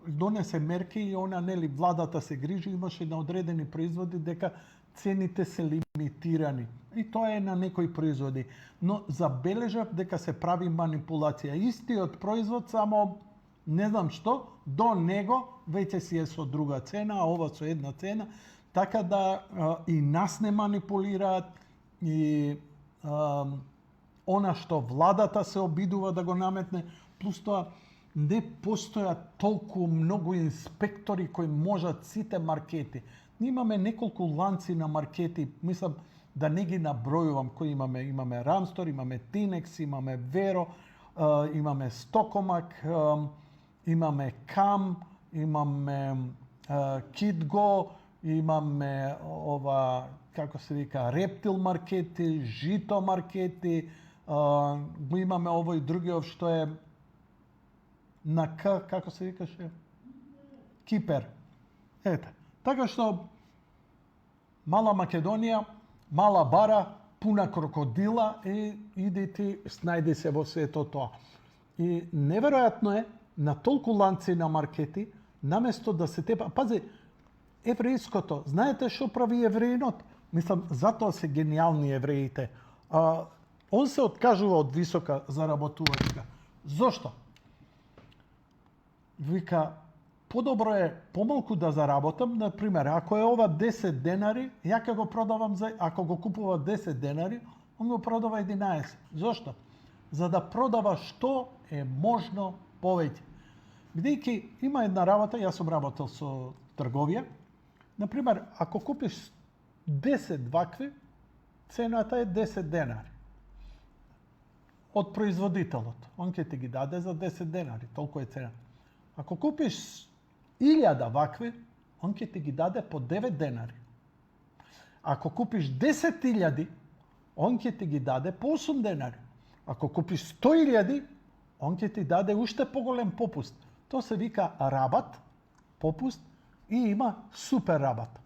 донесе мерки и она владата се грижи, имаше на одредени производи дека цените се лимитирани. И тоа е на некои производи. Но забележав дека се прави манипулација. Истиот производ, само не знам што, до него веќе си е со друга цена, а ова со една цена. Така да и нас не манипулираат и она што владата се обидува да го наметне, плюс тоа не постојат толку многу инспектори кои можат сите маркети. Ние имаме неколку ланци на маркети, мислам да не ги набројувам кои имаме. Имаме Рамстор, имаме Тинекс, имаме Веро, имаме Стокомак, имаме Кам, имаме Китго, имаме ова, како се вика, Рептил маркети, Жито маркети, имаме овој другиот што е на К, како се викаше? Кипер. Ете. Така што мала Македонија, мала бара, пуна крокодила и иди ти снајди се во сето тоа. И неверојатно е на толку ланци на маркети, наместо да се тепа... Пази, еврејското, знаете што прави евреинот? Мислам, затоа се гениални евреите. Он се откажува од висока заработувачка. Зошто? Вика, подобро е помалку да заработам, например, ако е ова 10 денари, ја ќе го продавам ако го купува 10 денари, он го продава 11. Зошто? За да продава што е можно повеќе. Бидејќи има една работа, јас сум работел со трговија. Например, ако купиш 10 вакви, цената е 10 денари. Од производителот. Он ќе ти ги даде за 10 денари, толку е цена. Ако купиш 1000 вакви, он ќе ти ги даде по 9 денари. Ако купиш 10.000, он ќе ти ги даде по 8 денари. Ако купиш 100.000, он ќе ти даде уште поголем попуст. Тоа се вика рабат, попуст и има супер рабат.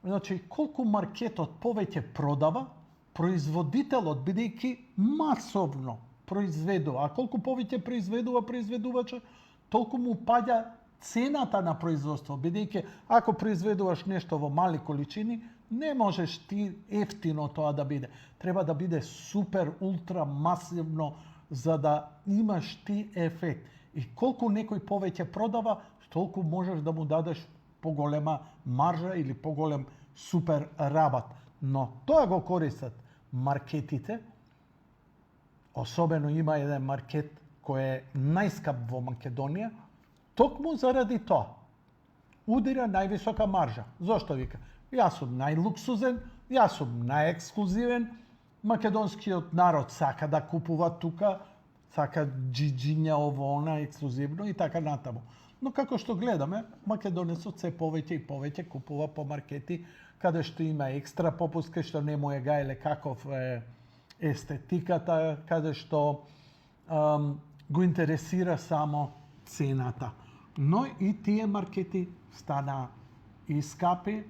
Значи, колку маркетот повеќе продава, производителот, бидејќи масовно произведува, а колку повеќе произведува произведувача, толку му паѓа цената на производство, бидејќи ако произведуваш нешто во мали количини, не можеш ти ефтино тоа да биде. Треба да биде супер, ултра масивно, за да имаш ти ефект. И колку некој повеќе продава, толку можеш да му дадеш поголема маржа или поголем супер рабат. Но тоа го користат маркетите. Особено има еден маркет кој е најскап во Македонија, токму заради тоа. Удира највисока маржа. Зошто вика? Јас сум најлуксузен, јас сум најексклузивен, македонскиот народ сака да купува тука, сака джиджиња ово она ексклузивно и така натаму. Но како што гледаме, македонецот се повеќе и повеќе купува по маркети каде што има екстра попуст, каде што не му е гајле каков е естетиката, каде што го интересира само цената. Но и тие маркети стана и скапи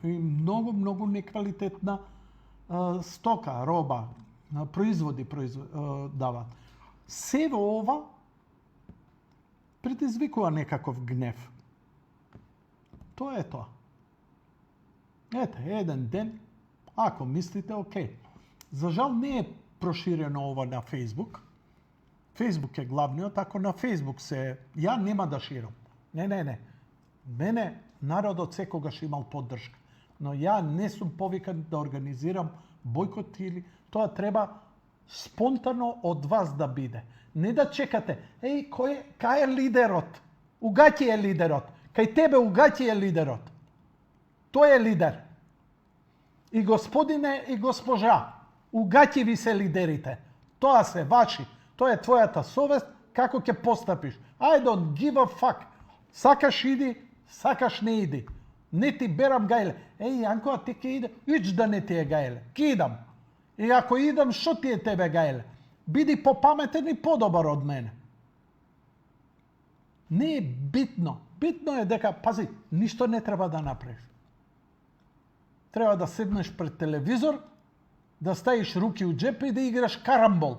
и многу неквалитетна стока, роба, производи дават. Се во ова предизвикува некаков гнев. Тоа е тоа. Ете, еден ден, ако мислите, окей. За жал не е проширено ова на Фейсбук. Фейсбук е главниот, ако на Фейсбук се... Ја нема да ширам. Не. Мене народот секогаш имал поддршка. Но ја не сум повикан да организирам бојкот или... Тоа треба спонтано од вас да биде. Не да чекате, кај е лидерот? Угаќи е лидерот. Кај тебе угаќи е лидерот. Тој е лидер. И господине и госпожа, угаќи ви се лидерите. Тоа се ваши. Тоа е твојата совест, како ќе постапиш. I don't give a fuck. Сакаш иди, сакаш не иди. Не ти берам гајле. Јанко, а ти ке иде? Ич да не ти е гајле. Ке идам. И ако идам, шо ти е тебе гајле? Биди попаметен и подобар од мене. Не е битно. Битно е дека, пази, ништо не треба да направиш. Треба да седнеш пред телевизор, да ставиш руки у джеп и да играш карамбол.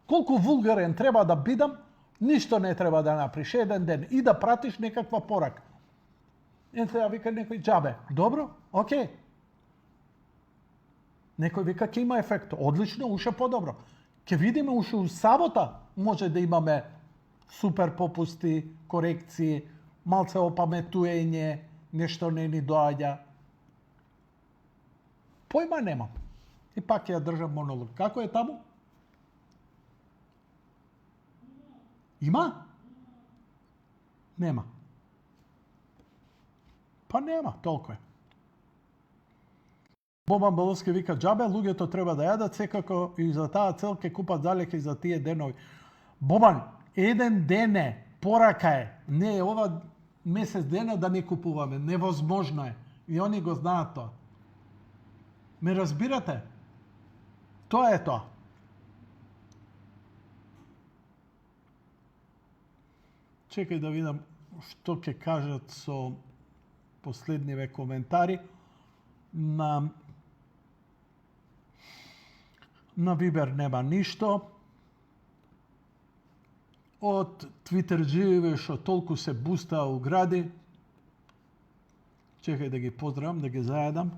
Колку вулгарен треба да бидам, ништо не треба да направиш еден ден и да пратиш некаква порака. И сега вика некој џабе. Добро, окей. Некој вика ќе има ефект. Одлично, уште подобро. Ќе видиме уште у сабота може да имаме супер попусти, корекции, малце опаметуење, нешто не ни доаѓа. Појма немам. И пак ја држам монолог. Како е таму? Има? Нема. Па нема, толку е. Бобан Баловски вика, џабе, луѓето треба да јадат, секако и за таа цел ке купат залеки за тие денови. Бобан, еден ден е, порака е. Не е ова месец дена да не купуваме. Невозможно е. И они го знаат тоа. Ме разбирате? Тоа е тоа. Чекај да видам што ќе кажат со последниве коментари. На Вибер нема ништо. Од твитерџиеве што толку се буста у гради. Чекај да ги поздравам, да ги заедам.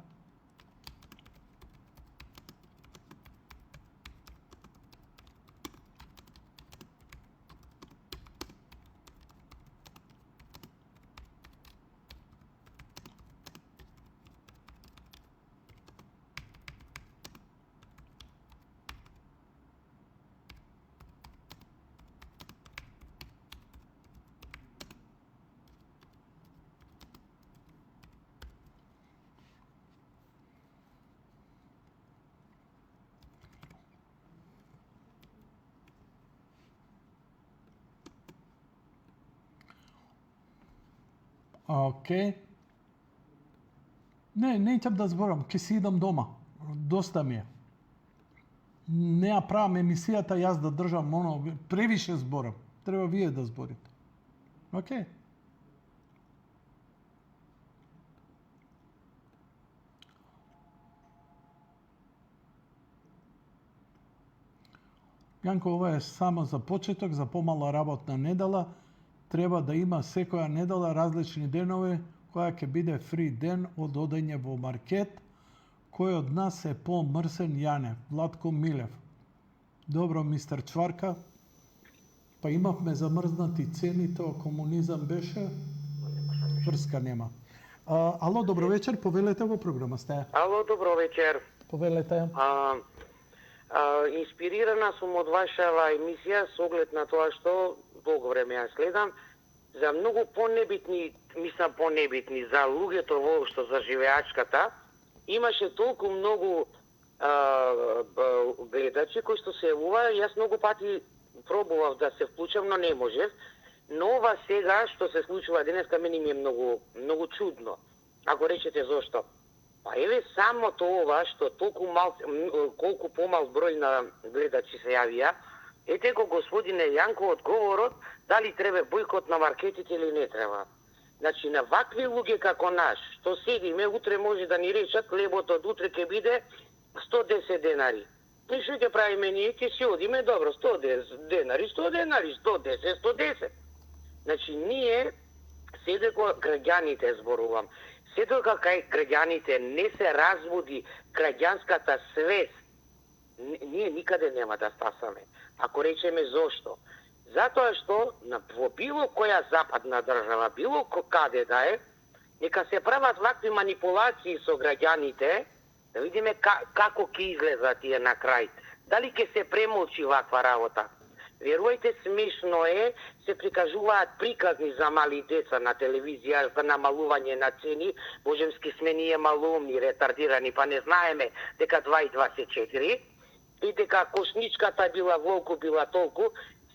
Окей. Не ќам да зборам, ќе си идам дома. Доста ми е. Не ја правам емисијата, јас да држам монолог. Превише зборам. Треба вие да зборите. Окей. Јанко, ова е само за почеток, за помала работна недела. Треба да има секоја недела различни денови, која ќе биде фри ден од одење во маркет. Кој од нас е по-мрсен, Јане? Владко Милев. Добро, мистер Чварка. Па имавме замрзнати цени, тоа комунизам беше. Врска нема. Ало, добро вечер, повелете во програма сте. Ало, добро вечер. Повелете. Инспирирана сум од вашава емисија со оглед на тоа што долго време ја следам за многу понебитни, мислам понебитни за луѓето воопшто, за живеачката. Имаше толку многу гледачи кои што се јавува, јас многу пати пробував да се вклучам, но не можев. Но ова сега што се случува денеска мене ми е многу чудно. Ако речете зошто? Па еве само тоа што колку помал број на гледачи се јавија. Ете го господине Јанко одговорот дали треба бојкот на маркетите или не треба. Значи на вакви луѓе како наш, што седиме, утре може да ни речат лебото од утре ќе биде 110 денари. И што ќе правиме ние? Ќе си одиме, добро, 110 денари, 100 денари, 110, 110. Значи ние се дека граѓаните зборувам, се дека кај граѓаните не се разбуди граѓанската свест, ние никаде нема да стасаме. Ако речеме зошто? Затоа што во било која западна држава, било каде да е, нека се прават вакви манипулации со граѓаните, да видиме како ќе излезат тие на крај. Дали ќе се премолчи ваква работа? Верувајте, смешно е, се прикажуваат приказни за мали деца на телевизија, за намалување на цени, божемски сме ние малумни, ретардирани, па не знаеме дека 2 и 2 се 4, и дека кошничката била волку, била толку.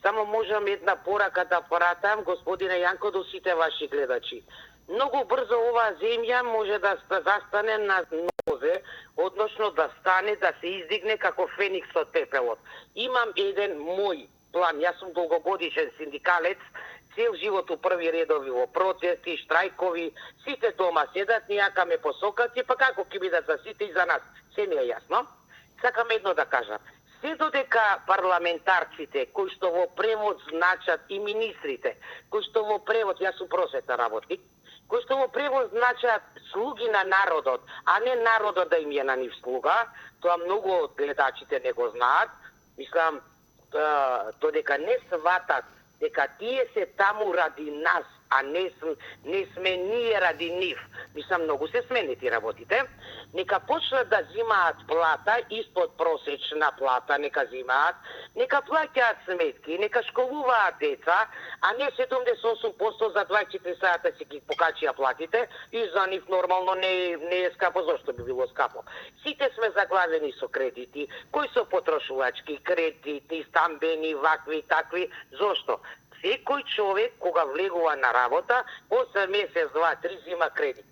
Само можам една порака да поратам, господине Јанко, до сите ваши гледачи. Многу брзо оваа земја може да застане на нозе, односно да стане, да се издигне како феникс од пепелот. Имам еден мој план, јас сум долгогодишен синдикалец, цел живот у први редови во протести, штрајкови, сите дома седат, нијака ме посокати, па како ќе бидат за сите и за нас, се ми е јасно. Сакам едно да кажам. Се додека парламентарците, кои што во превод значат, и министрите, кои што во превод, јас сум просветен работник, кои што во превод значат слуги на народот, а не народот да им е на нив слуга, тоа многу од гледачите не го знаат, мислам, додека не сватат дека тие се таму ради нас, а не сме ние ради нив. Мислам, многу се сменети работите. Нека почнат да зимаат плата, испод просечна плата нека зимаат, нека плаќаат сметки, нека школуваат деца, а не 78% за 24 сата си ги покачија платите и за нив нормално не е скапо. Зошто би било скапо? Сите сме заглавени со кредити, кои се потрошувачки кредити, стамбени, вакви и такви. Зошто? Секој човек, кога влегува на работа, после месец, 2, 3 зима кредит.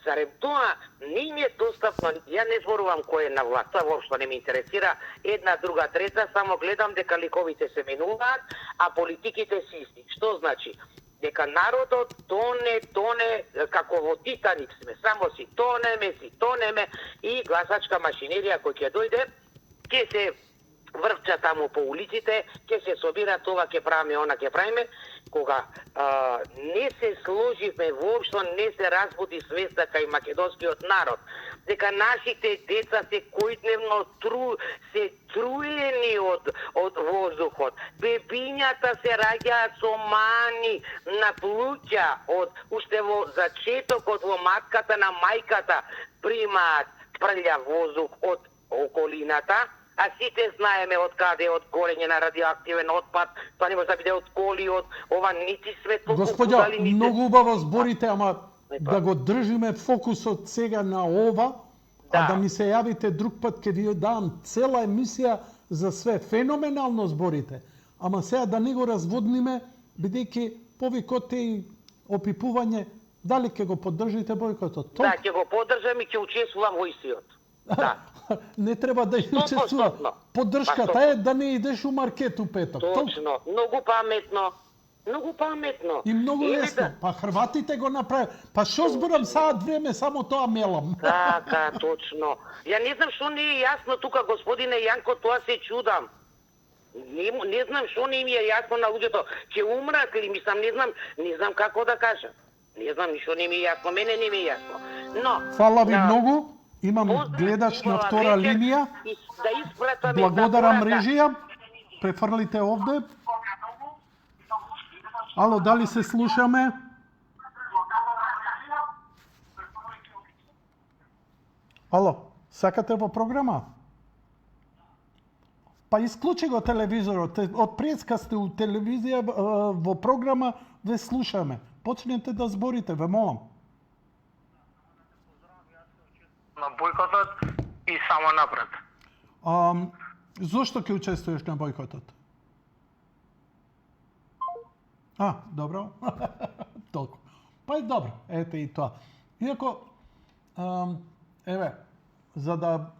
Зарем тоа не им е достапно, ја не зборувам кој е на власт, тоа воопшто не ме интересира, една, друга, трета, само гледам дека ликовите се менуваат, а политиките си исти. Што значи? Дека народот тоне, како во Титаник сме, само си тонеме и гласачка машинерија кој ќе дојде, ќе се врвча таму по улиците, ќе се собира тоа, ќе правиме, она ќе правиме. Кога не се сложивме, воопшто не се разбуди свеста кај македонскиот народ, дека нашите деца се којдневно се труени од воздухот. Бебињата се раѓаат со мани на плуќа, уште во зачетокот во матката на мајката примаат прљав воздух од околината. А сите знаеме од каде, од горење на радиоактивен отпад, тоа не може да биде од коли, од ова нити свет. Господја, многу убаво зборите, ама да го држиме фокусот сега на ова, а да ми се јавите друг пат, ке ви дам цела емисија за све. Феноменално зборите, ама сега да не го разводниме, бидејќи повикот и опипување, дали ќе го поддржите бојкотот? Да, ќе го поддржам и ќе учествувам во истиот. Да. Не треба да учествува. Поддршката е да не идеш у маркет у петок. Точно, многу паметно. Многу паметно. И многу лесно. Па хрватите го направи. Па шо зборам саат време, само тоа мелам. Така, точно. Ја не знам што не е јасно тука, господине Јанко, тоа се чудам. Не знам што не им е јасно на луѓето. Ќе умрат ли, мислам, не знам како да кажам. Не знам, ништо не ми е јасно, мене не ми е јасно. Но, фала ви многу. Имам гледач на втора линија. Благодарам режија. Префрлите овде. Ало, дали се слушаме? Ало, сакате во програма? Па исклучи го телевизорот. Од преска сте у телевизија во програма, ве слушаме. Почнете да зборите, ве молам. На бојкотот и само напред. Зошто ќе учествуваш на бојкотот? Добро. Толку. Па е добро, ете и тоа. Иако, за да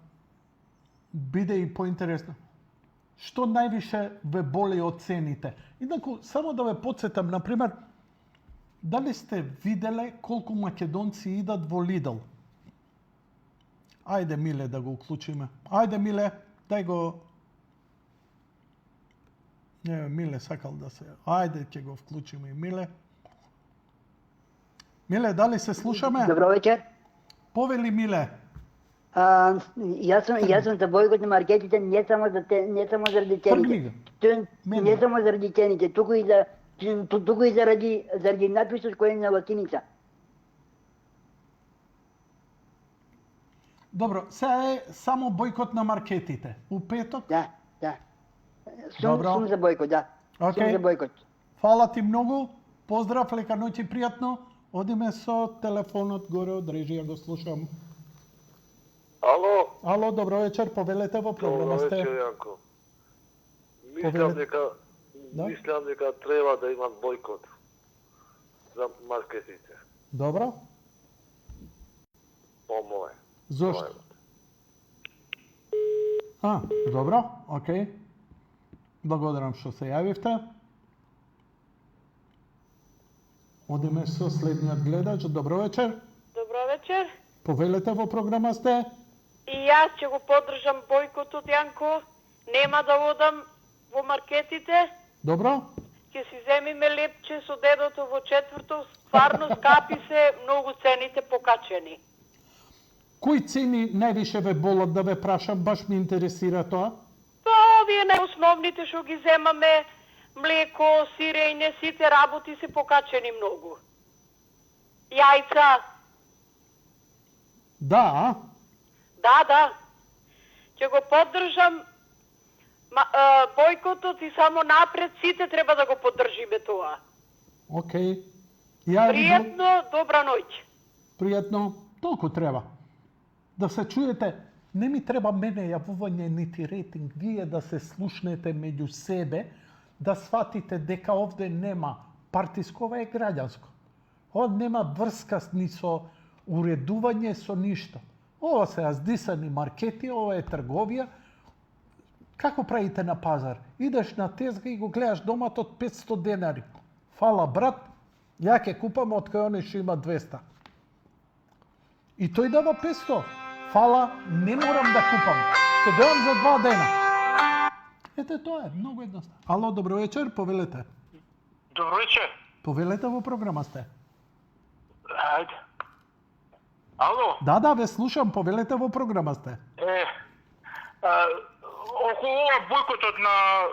биде и поинтересно, што највише ве боли од цените? Инаку, само да ве подсетам, например, дали сте виделе колку македонци идат во Лидл? Ајде, Миле, да го уклучиме. Ајде, Миле, дај го... Миле сакал да се... Ајде, ќе го вклучиме и Миле. Миле, дали се слушаме? Добро вечер. Повели, Миле. Јас сум за бойкот на маркетите не само заради цените. Не само заради цените, туку и заради надписот кој е на латиница. Добро, сега е само бойкот на маркетите. У петок? Да. Сум за бойкот, да. Сум за бойкот. Фала ти многу. Поздрав, лека ноќ и пријатно. Одиме со телефонот горе од режија, го слушам. Ало, добро вечер, повелете во програма сте. Добро вечер, Јанко. Мислам дека треба да имат бойкот за маркетите. Добро. По мое. Зошто? Добро, окей. Благодарам што се јавивте. Одиме со следниот гледач. Добро вечер. Добро вечер. Повелете во програма сте. И јас ќе го поддржам бойкотот, Јанко. Нема да одам во маркетите. Добро. Ќе си земиме лепче со дедото во четврток. Стварно скапи се, многу цените покачени. Кои цени највише ве болат, да ве прашам, баш ми интересира тоа? Овие најосновните што ги земаме, млеко, сирење, сите работи се покачени многу. Јајца. Да. Да. Ќе го поддржам бойкотот и само напред сите треба да го поддржиме тоа. Окей. Пријатно, добра ноќ. Пријатно, толку треба. Да се чуете, не ми треба мене јавување нити рейтинг, вие да се слушнете меѓу себе, да сватите дека овде нема партиско, ова е граѓанско. Ова нема врска ни со уредување со ништо. Ова се аздисани маркети, ова е трговија. Како правите на пазар? Идеш на тезга и го гледаш доматот 500 денари. Фала, брат, ја ќе купам од кај оној што има 200. И тој дава 500. Фала, не морам да купам. Ќе дојам за 2 дена. Ете, тоа е, многу едноставно. Ало, добро вечер, повелете. Добро вечер. Повелете во програма сте. Ајде. Ало? Да, ве слушам, повелете во програма сте. Околу ова бойкотот на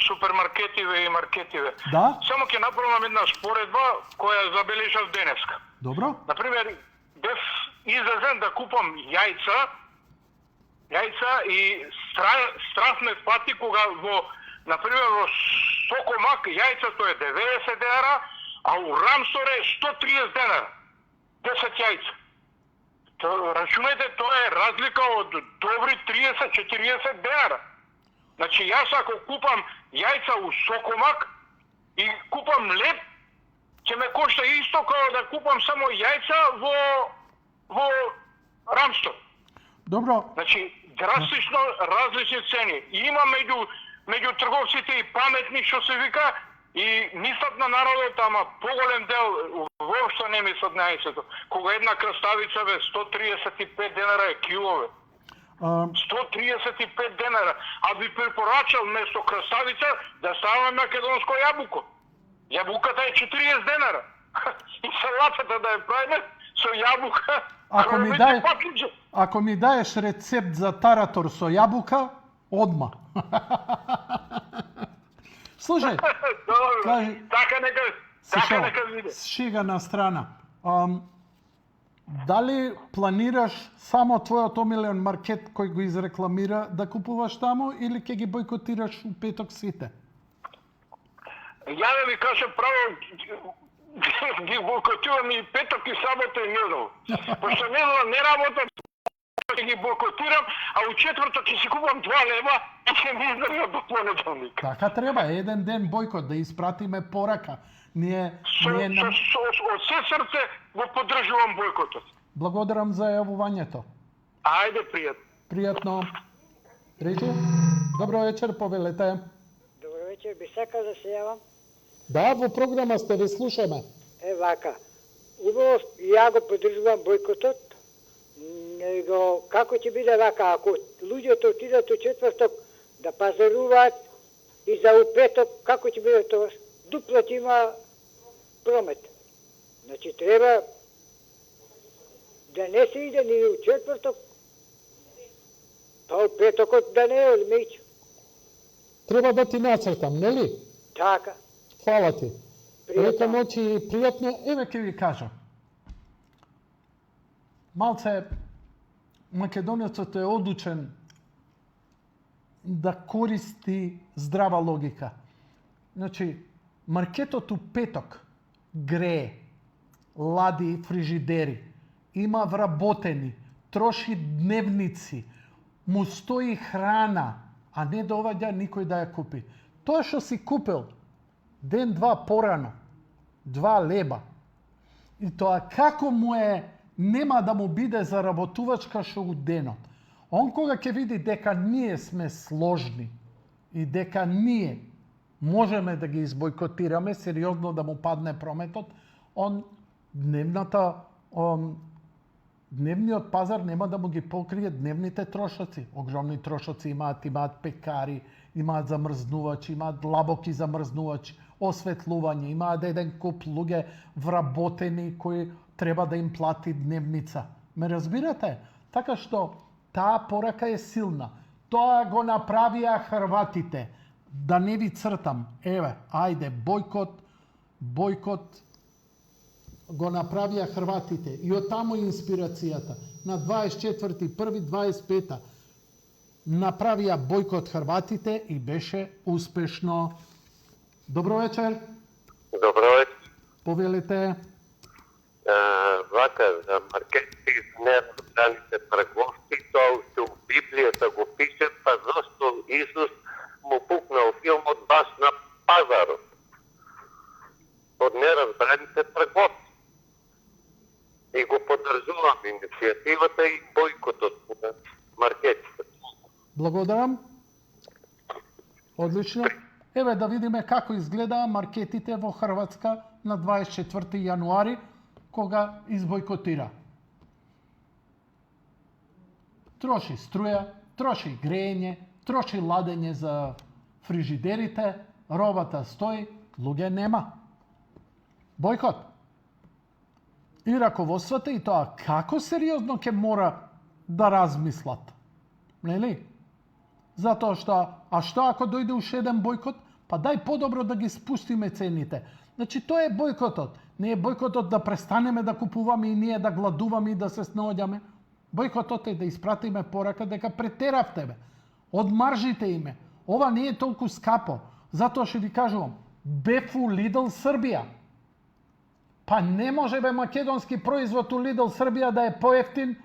супермаркетиве и маркетиве. Да? Само ќе направам една споредба која забележав денеска. Добро. Например, бев излезен да купам јајца и страх ме фати кога например во Сокомак јајцето е 90 денара, а у Рамстор е 130 денара. 10 јајца. Рачунајте, тоа е разлика од добри 30-40 денара. Значи, јас ако купам јајца у Сокомак и купам леп, ќе ме кошта исто како да купам само јајца во Рамстор. Добро. Значи, драстично различни цени. И има меѓу трговците и паметни, што се вика, и мислат на народот, ама поголем дел воопшто не мислат на јајцето. Кога една краставица бе 135 денара е килове. 135 денара. А би препорачал место краставица да става македонско јабуко. Јабуката е 40 денара. И салатата да ја правиме со јабука. Ако ми даеш рецепт за таратор со јабука, одма. Слушај, така нека види. Шега на страна. Дали планираш само твојот омилен маркет кој го изрекламира да купуваш таму или ќе ги бойкотираш у петок сите? Ја да ви кажам право, ги бойкотирам и петок и сабота и недела. Пошто недела не работам, ќе ги бойкотирам, а у четврток ќе си купам 2 лева и ќе ми издржам до понеделник. Така треба, еден ден бойкот, да испратиме порака. Од се срце го поддржувам бойкотот. Благодарам за јавувањето. Ајде, пријатно. Пријатно. Речи? Добро вечер, повелете. Добро вечер, би сакал да се јавам. Да, во програма сте, ви слушаме. Вака. Убаво, ја го поддржувам бойкотот. Него, како ќе биде вака, ако луѓето отидат у четврток да пазаруваат и за у петок, како ќе биде тоа? Дупло ќе има промет. Значи треба да не се иде ни у четврток, па у петокот да не е, Мејчо. Треба да ти нацртам, нели? Така. Фала ти. Лека Пријатно. ноќ и пријатно. Еве ќе ви кажам. Малце македонецот е одучен да користи здрава логика. Значи, маркетот у петок грее, лади фрижидери, има вработени, троши дневници, му стои храна, а не доваѓа никој да ја купи. Тоа што си купил ден-два порано, 2 леба, и тоа како му е, нема да му биде заработувачка што у денот. Он кога ќе види дека ние сме сложни и дека ние можеме да ги избойкотираме, сериозно да му падне прометот, он дневниот пазар нема да му ги покрие дневните трошоци. Огромни трошоци имаат пекари, имаат замрзнувачи, имаат длабоки замрзнувачи, осветлување, имаат еден куп луѓе вработени кои треба да им плати дневница. Ме разбирате? Така што таа порака е силна. Тоа го направија хрватите. Да не ви цртам. Еве, ајде, бојкот го направија хрватите. И од таму инспирацијата. На 24.1.25 направија бојкот хрватите и беше успешно. Добро вечер. Добро вечер. Повелете. Вака, за маркетинг неразбраните прагвости, тоа уште у Библијата го пише, па зашто Исус му пукнал филмот баш на пазарот. Од неразбраните прагвости. И го поддржувам иницијативата и бојкотот на маркетите. Благодарам. Одлично. Еве да видиме како изгледаа маркетите во Хрватска на 24 јануари, кога избојкотира. Троши струја, троши грејење, троши ладење за фрижидерите, робата стои, луѓе нема. Бојкот. И раководствата и тоа како сериозно ќе мора да размислат. Нели? Затоа што, а што ако дојде уште еден бојкот? Па дај подобро да ги спустиме цените. Значи тоа е бојкотот. Не е бојкотот да престанеме да купуваме и ние да гладуваме и да се снаоѓаме. Бојкотот е да испратиме порака дека претеравте. Одмаржите име. Ова не е толку скапо. Затоа што ви кажувам, бефу Lidl Србија. Па не може македонски производ у Lidl Србија да е поевтин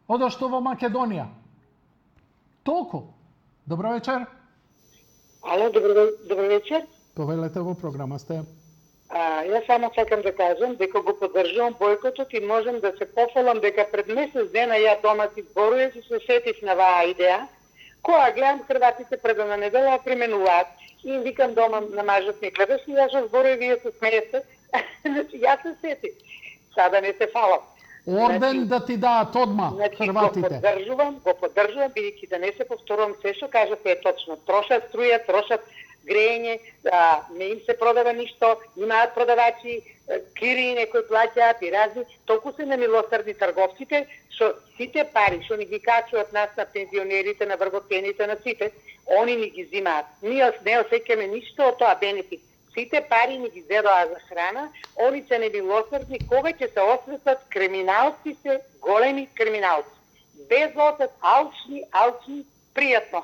од што во Македонија. Толку. Добро вечер. Ало, добро вечер. Повелете во програма сте. Јас само сакам да кажам дека го поддржувам бојкотот и можам да се пофалам дека пред месец дена ја дома си зборувам и се сетив на оваа идеја, која гледам хрватите пред на недела применуваат и им викам дома на мажот ми гледаш и јас што зборувам и вие се смеете. Значи јас се сетив. Сада не се фалам. Орден да ти даат одма хрватите. Го поддржувам, бидејќи да не се повторувам се што кажате е точно. Трошат струја, трошат грејење, не им се продава ништо, имаат продавачи, кири некои плаќаат и разни. Толку се немилосрдни трговците, што сите пари што ни ги качуваат нас на пензионерите, на вработените, на сите, они ни ги зимаат. Ние не осеќаме ништо од тоа бенефит. Сите пари ни ги зедоа за храна, они се немилосрдни, кога ќе се осветат криминалци се, големи криминалци. Без осет, алчни, пријатно.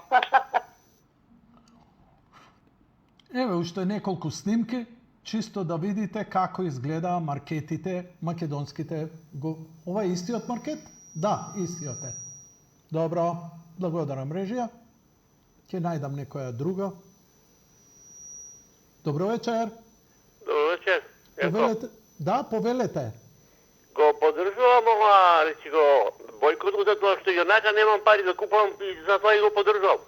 Еве уште неколку снимки, чисто да видите како изгледаа маркетите македонските. Ова е истиот маркет? Да, истиот е. Добро, благодарам режија. Ќе најдам некоја друга. Добро вечер. Добро вечер. Повелете. Да, повелете. Го поддржувам ова, речи го, бојкотот, затоа што јонака немам пари да купувам и затоа и го поддржувам.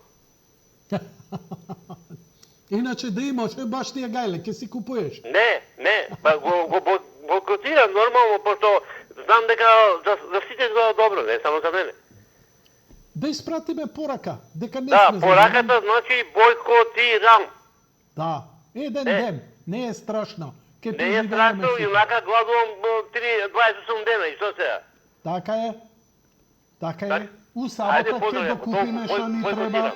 Иначе да имаш баш тие гајле, ќе си купуеш. Не, па го бойкотирам нормално, пошто знам дека за сите изгледа добро, не само за мене. Да испратиме порака, дека не да, сме пораката значи бойкотирам. Да, еден ден, не е страшно. ке Не е преживееме страшно, сите. юнака гладувам 28 дена и што сега? Така е. Така е. У Ајде, сабота ќе поздрави, го купиме што ни бойкотирам. треба.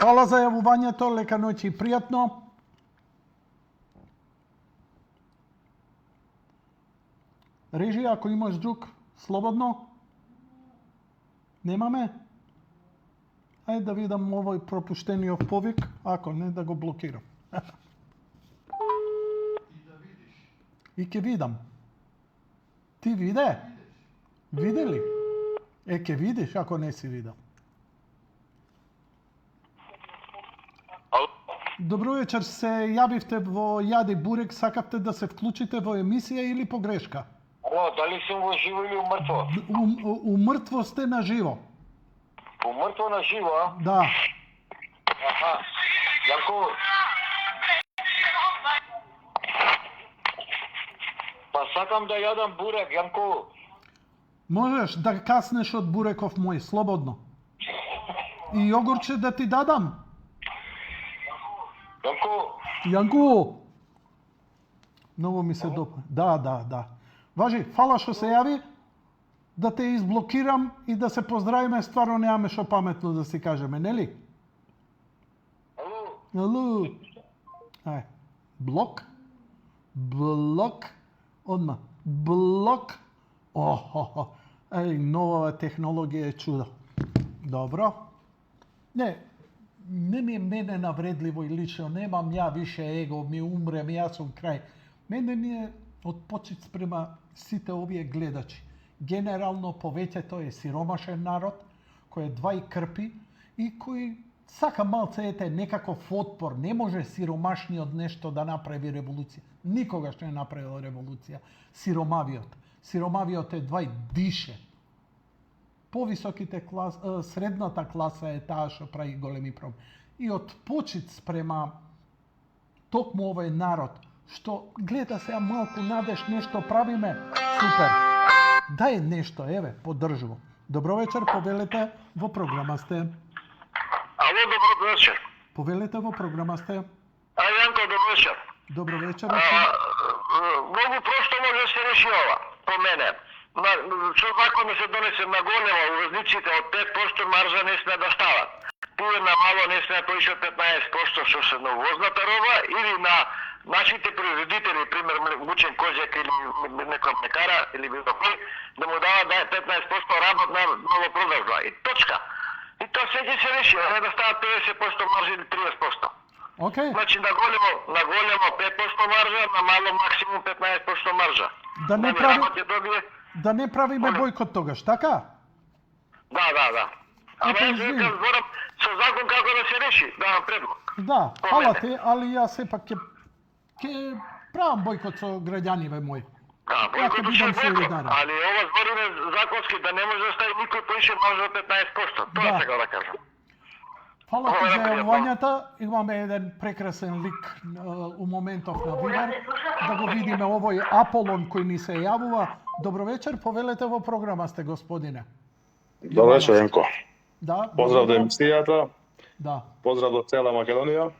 Фала за јавувањето, лека ноќ и пријатно. Режија, ако имаш друг, слободно. Немаме? Ајде да видам овој пропуштениот повик, ако не да го блокирам. И ќе видам. Ти виде? Виде ли? Ќе видиш ако не си видел. Добро вечер, се јавивте во Јади Бурек, сакавте да се вклучите во емисија или погрешка? Ало, дали сум во живо или умртво? Умртво сте на живо. Умртво на живо, а? Да. Аха. Јанко. Па сакам да јадам бурек, Јанко. Можеш да каснеш од буреков мој, слободно. И јогурче да ти дадам. Јанко. Јанко. Многу ми се допа. Да. Важи, фала што се јави, да те изблокирам и да се поздравиме, стварно немаме што паметно да си кажеме, нели? Алу. Ај, блок. Одма. Блок. Охо. Нова технологија е чудо. Добро. Не ми е мене навредливо и лично, немам ја више его, ми умрем, јас сум крај. Мене ми е од почит спрема сите овие гледачи. Генерално повеќето е сиромашен народ, кој е двај крпи и кој сака малце некаков отпор. Не може сиромашниот нешто да направи револуција. Никогаш не направил револуција. Сиромавиот е двај дише. Повисоките средната класа е таа што прави големи проблеми. И од почит спрема токму овој народ, што гледа сега малку надеж нешто правиме, супер. Дај нешто, еве, поддржува. Добро вечер, повелете, во програма сте. Ало, добро вечер. Повелете, во програма сте. Јанко, добро вечер. Добро вечер. Многу просто може да се реши ова, по мене. Што закон се донесе на голема, увозниците од 5% маржа не сме да стават. Тие на мало не сме повише од 15% што се на увозната роба или на нашите производители, пример мучен козјак или некој млекара или било кој, да му дават 15% работна малопродажба. И точка. И тоа се ќе се реши, а не да стават 50% маржа или 30%. Okay. Значи на големо 5% маржа, на мало максимум 15% маржа. Да не правиме бојкот тогаш, така? Да. Ама јас викам зборам со закон како да се реши, давам предлог. Да, фала ти, али јас сепак ќе правам бојкот со граѓаниве мои. Да, бојкот ќе бојкот, али ова збориме законски да не може да стави никој повише маржа од 15%. Тоа сакам да кажам. Фала ти за јавувањата. Имаме еден прекрасен лик у моментов на Вибер. Да го видиме овој Аполон кој ни се јавува. Добро вечер, повелете во програма сте, господине. Добро вечер, Јанко. Да. Поздрав до емисијата. Да. Поздрав до цела Македонија.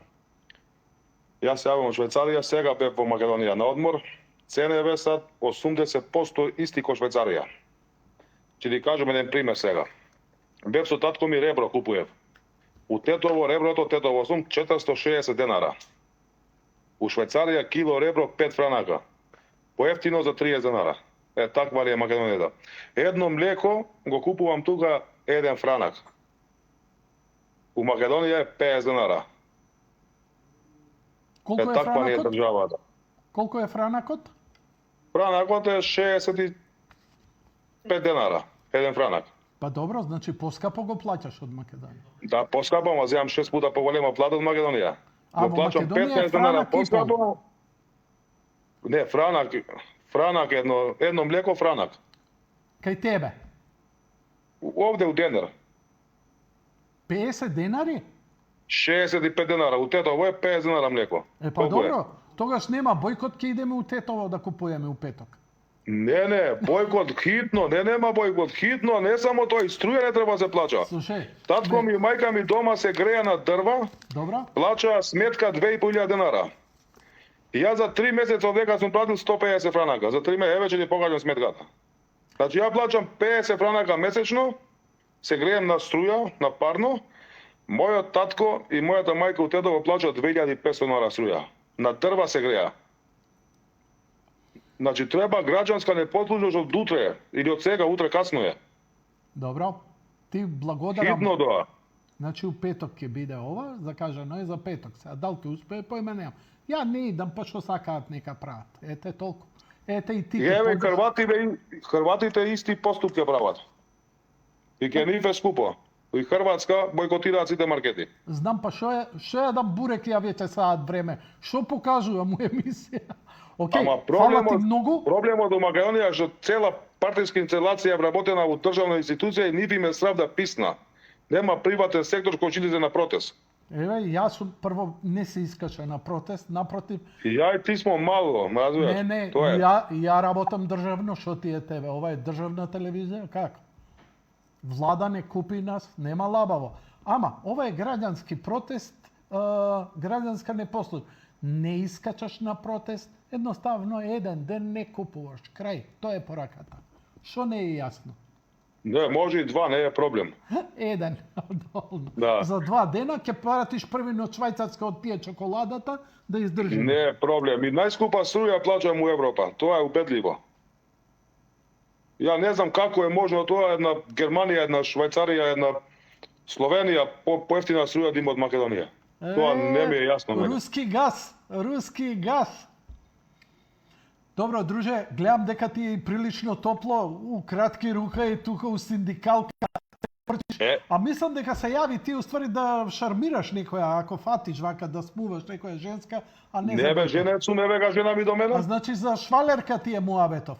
Јас се јавувам во Швајцарија, сега бев во Македонија на одмор. Ценеве са 80% исти ко Швајцарија. Ќе ти кажам еден пример сега. Бев со татко ми ребро купуев. У Тетово реброто Тетово сум 460 денара. У Швајцарија кило ребро 5 франака. Поевтино за 30 денара. Таква ли е Македонијата. Едно млеко го купувам тука 1 франак. У Македонија е 50 денара. Колку е таква ли е франакот? државата. Колку е франакот? Франакот е 65 денара. 1 франак. Па добро, значи поскапо го плаќаш од Македонија. Да, поскапо, ама земам 6 пута поголема плата од Македонија. А Го во плаќам Македонија е 15 денара франак и поскапо. пол. Не, франак едно млеко франак. Кај тебе? Овде у Денер. 50 денари? 65 денара. У Тетово е 50 денара млеко. Па Колку е? добро, тогаш нема бојкот, ќе идеме у Тетово да купуваме у петок. Не, бојкот хитно, нема бојкот хитно, не само тој, струја не треба да се плаќа. Слушај. Татко ми и мајка ми дома се греја на дрва. Добро. Плаќа сметка 2500 денара. I ja za 3 mjeseca od njega sam platio 150 franaka. Za 3 mjeseca, već je pogađam smetgata. Znači ja plaćam 50 franaka mjesečno, se grijem na struja, na parno. Moja tatko i moja ta majka u Tedovo plaća 2500 nara struja. Na drva se grija. Znači treba građanska neposlušnost od utre ili od svega utre kasno je. Dobro. Ti blagodaram. Hitno doa. Znači u petok ќе биде ова, закажано е за петок. Сега дали ќе успее, поима немам. Ја не идам, па што сакаат нека прават. Ете толку. Ете и ти. Еве Хрватите исти поступки прават. И ке нив е скупо. И Хрватска бойкотираат сите маркети. Знам, па што е да бурек ја веќе саат време. Што покажувам у емисија? Океј, фала ти многу. Проблемот до Македонија е што цела партиска инсталација е вработена во државна институција и нив им е срав да писна. Нема приватен сектор кој ќе иде на протест. Еве, јас сум прво не се искаше на протест, напротив. И ја и ти смо мало, разбираш. Не, ја работам државно, што ти е тебе? Ова е државна телевизија, како? Влада не купи нас, нема лабаво. Ама, ова е граѓански протест, граѓанска непослушност. Не искачаш на протест, едноставно еден ден не купуваш. Крај, тоа е пораката. Што не е јасно? Не, може и 2, не е проблем. Еден, доволно. Да. За 2 дена ќе пратиш први од Швајцарска од тие чоколадата да издржи. Не е проблем. И најскупа струја плаќам у Европа. Тоа е убедливо. Ја не знам како е можно тоа една Германија, една Швајцарија, една Словенија поевтина струја да има од Македонија. Тоа не ми е јасно. Руски газ. Добро, друже, гледам дека ти е прилично топло, у кратки рука и тука у синдикалка. А мислам дека се јави ти уствари да шармираш некоја, ако фатиш вака да смуваш некоја женска, а не... Не бе, женецу, не бе, жена ми до мене. А значи за швалерка ти е муабетов.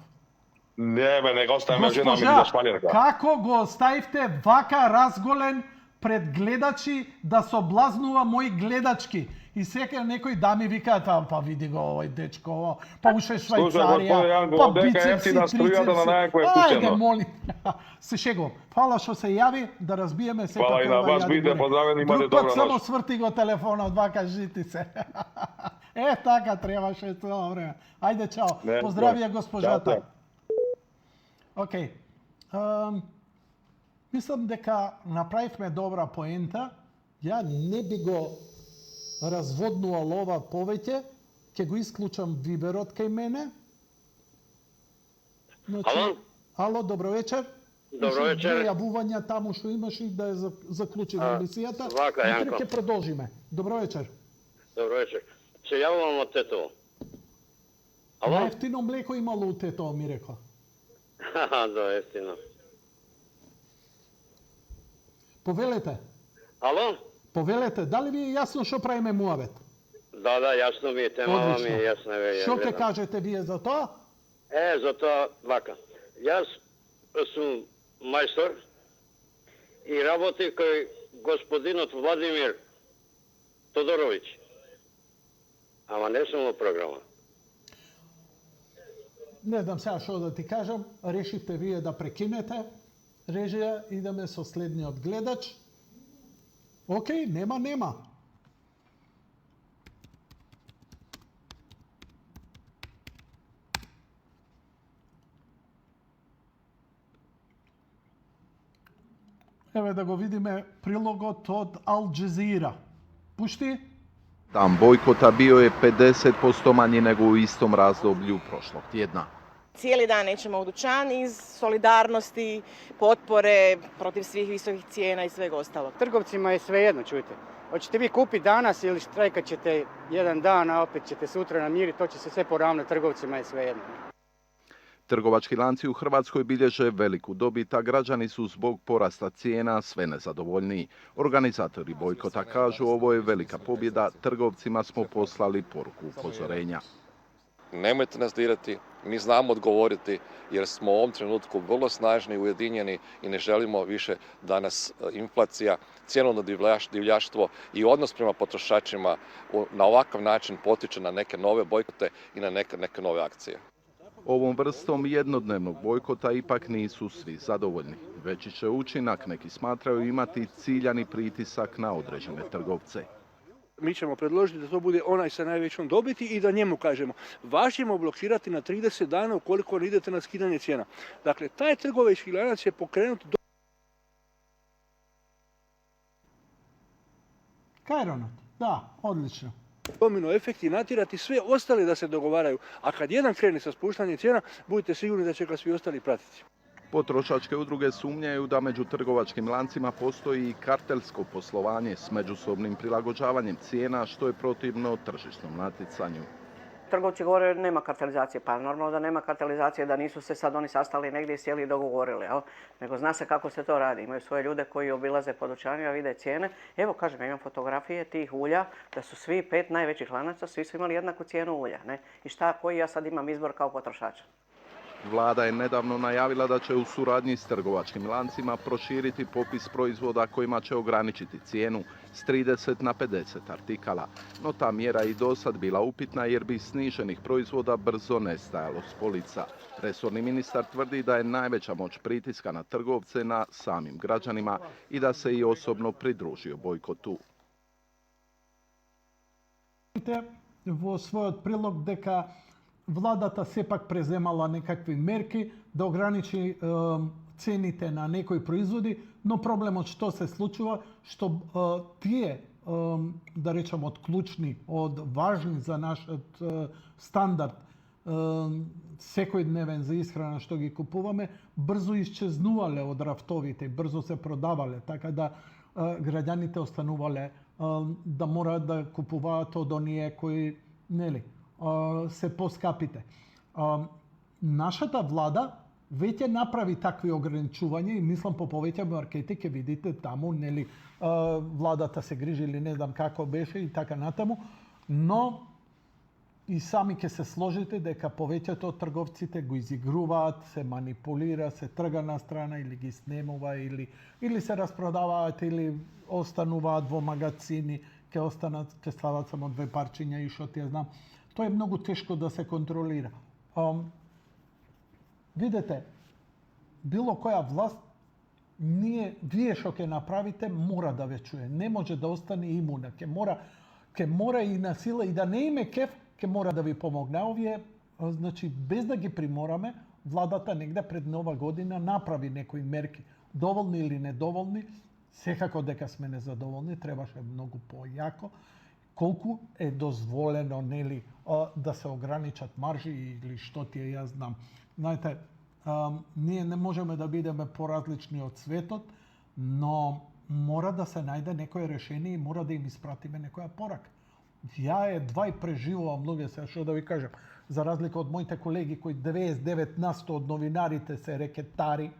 Не бе, не го оставаме жена ми за швалерка. Како го оставивте вака разголен пред гледачи да соблазнува мои гледачки? И сека некој да ми викаат, па види го овој дечко, па уште Швајцарија, па бицепси, трицепси. Ајде, молим. Се шегувам. Фала што се јави, да разбиеме се пак. Фала и на вас, бидете поздравени, имате добра ноќ. Само сврти го телефонот, вака жити се. Така требаше цело време. Ајде, чао. Поздравија госпожата. Океј. Мислам дека направивме добра поента. Ја не би го разводнувал ова повеќе, ќе го исклучам виберот кај мене. Значи, ало, добро вечер. Добро вечер. Две јавувања таму што имаш и да ја заклучиме емисијата. Вака, Јанко. Ќе продолжиме. Добро вечер. Добро вечер. Се јавувам од Тетово. Ало? Најефтино млеко имало у Тетово, ми рекла. Да, ефтино. Повелете. Ало? Повелете, дали ви е јасно што правиме муабет? Да, јасно ми е, темава ми е јасна. Што ќе кажете вие за тоа? За тоа, вака. Јас сум мајстор и работи кај господинот Владимир Тодоровиќ. Ама не сум во програма. Не знам сега што да ти кажам. Решивте вие да прекинете режија, идеме со следниот гледач. Океј, нема. Еве да го видиме прилогот од Ал Джезира. Пушти? Там bojkota bio je 50% manji nego u istom razdoblju prošlog tjedna. Cijeli dan nećemo u dućan iz solidarnosti, potpore protiv svih visokih cijena i svega ostalog. Trgovcima je svejedno, čujte. Hoćete vi kupiti danas ili štrajkat ćete jedan dan, a opet ćete sutra namiriti, to će se sve poravnati, trgovcima je svejedno. Trgovački lanci u Hrvatskoj bilježe veliku dobit, a građani su zbog porasta cijena sve nezadovoljniji. Organizatori bojkota kažu ovo je velika pobjeda, trgovcima smo poslali poruku upozorenja. Nemojte nas dirati, mi znamo odgovoriti jer smo u ovom trenutku vrlo snažni i ujedinjeni i ne želimo više da nas inflacija, cjenovno divljaštvo i odnos prema potrošačima na ovakav način potiče na neke nove bojkote i na neke nove akcije. Ovom vrstom jednodnevnog bojkota ipak nisu svi zadovoljni. Veći će učinak, neki smatraju, imati ciljani pritisak na određene trgovce. Mi ćemo predložiti da to bude onaj sa najvećom dobiti i da njemu kažemo vas ćemo blokirati na 30 dana ukoliko ne idete na skidanje cijena. Dakle, taj trgovački lanac će pokrenuti Kajronot, da, odlično. domino efekt i natjerati sve ostale da se dogovaraju. A kad jedan krene sa spuštanjem cijena, budite sigurni da će ga svi ostali pratiti. Potrošačke udruge sumnjaju da među trgovačkim lancima postoji i kartelsko poslovanje s međusobnim prilagođavanjem cijena, što je protivno tržišnom natjecanju. Trgovci govore nema kartelizacije, pa normalno da nema kartelizacije, da nisu se sad oni sastali negdje i sjeli i dogovorili, jel? Nego zna se kako se to radi. Imaju svoje ljude koji obilaze po dućanima, vide cijene. Evo, kažem, ja imam fotografije tih ulja, da su svi 5 najvećih lanaca, svi su imali jednaku cijenu ulja, ne? I šta, koji ja sad imam izbor kao potrošač? Vlada je nedavno najavila da će u suradnji s trgovačkim lancima proširiti popis proizvoda kojima će ograničiti cijenu s 30 na 50 artikala. No ta mjera i dosad bila upitna jer bi sniženih proizvoda brzo nestajalo s polica. Resorni ministar tvrdi da je najveća moć pritiska na trgovce na samim građanima i da se i osobno pridružio bojkotu. Во својот прилог дека владата сепак преземала некакви мерки да ограничи цените на некои производи, но проблемот што се случува, што тие, да речем, од клучни, од важни за нашиот стандард, секојдневен за исхрана што ги купуваме, брзо исчезнувале од рафтовите, брзо се продавале, така да граѓаните останувале да мораат да купуваат од оние кои, нели, се поскапите. Нашата влада веќе направи такви ограничувања и мислам по повеќе маркети ќе видите таму, нели, владата се грижи или не знам како беше и така натаму, но и сами ќе се сложите дека повеќето од трговците го изигруваат, се манипулира, се трга на страна или ги снемува или се распродаваат или остануваат во магазини, ќе стават само 2 парчиња и што ти ја знам. Тоа е многу тешко да се контролира. Видете, било која власт, вие што ќе направите, мора да ве чуе. Не може да остане имуна. Ќе мора и на сила и да не име кеф, ќе мора да ви помогне. Овие, значи, без да ги примораме, владата негде пред нова година направи некои мерки. Доволни или недоволни, секако дека сме незадоволни, требаше многу појако. Колку е дозволено, нели, да се ограничат маржи или што ти е, јас знам. Знаете, ние не можеме да бидеме поразлични од светот, но мора да се најде некое решение и мора да им испратиме некоја порака. Ја едва и преживувам, луѓе, се што да ви кажам, за разлика од моите колеги кои 99% од новинарите се рекетари,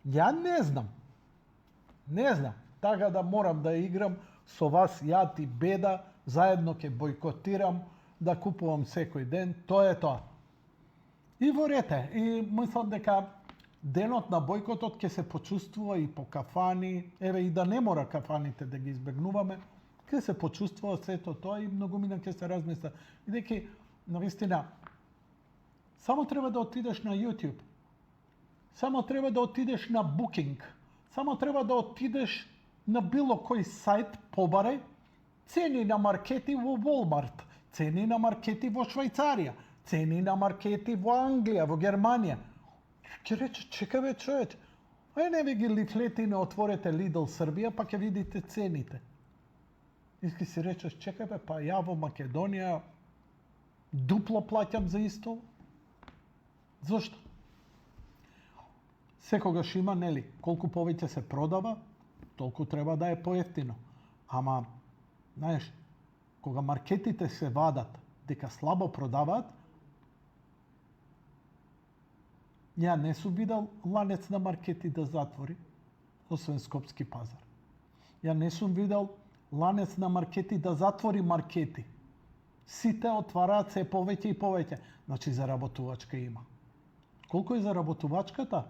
ја не знам. Не знам. Така да морам да играм со вас, ја ти беда, заедно ќе бойкотирам, да купувам секој ден, тоа е тоа. И во рете, и мислам дека денот на бойкотот ќе се почувствува и по кафани, еве и да не мора кафаните да ги избегнуваме, ќе се почувствува сето тоа и многумина ќе се размисла. Бидејќи, навистина, само треба да отидеш на YouTube, само треба да отидеш на Booking, само треба да отидеш на било кој сајт, побарај цени на маркети во Walmart, цени на маркети во Швајцарија, цени на маркети во Англија, во Германија. Ќе рече, чекај бе човече, ај не ви ги лифлетина, отворете Lidl Србија, па ќе видите цените. И ќе си речеш, чекај бе, па ја во Македонија дупло плаќам за исто. Зошто? Секогаш има, нели, колку повеќе се продава, толку треба да е поевтино. Ама, знаеш, кога маркетите се вадат дека слабо продаваат, ја не сум видел ланец на маркети да затвори, освен Скопски пазар. Ја не сум видел ланец на маркети да затвори маркети. Сите отвараат се повеќе и повеќе. Значи, заработувачка има. Колку е заработувачката?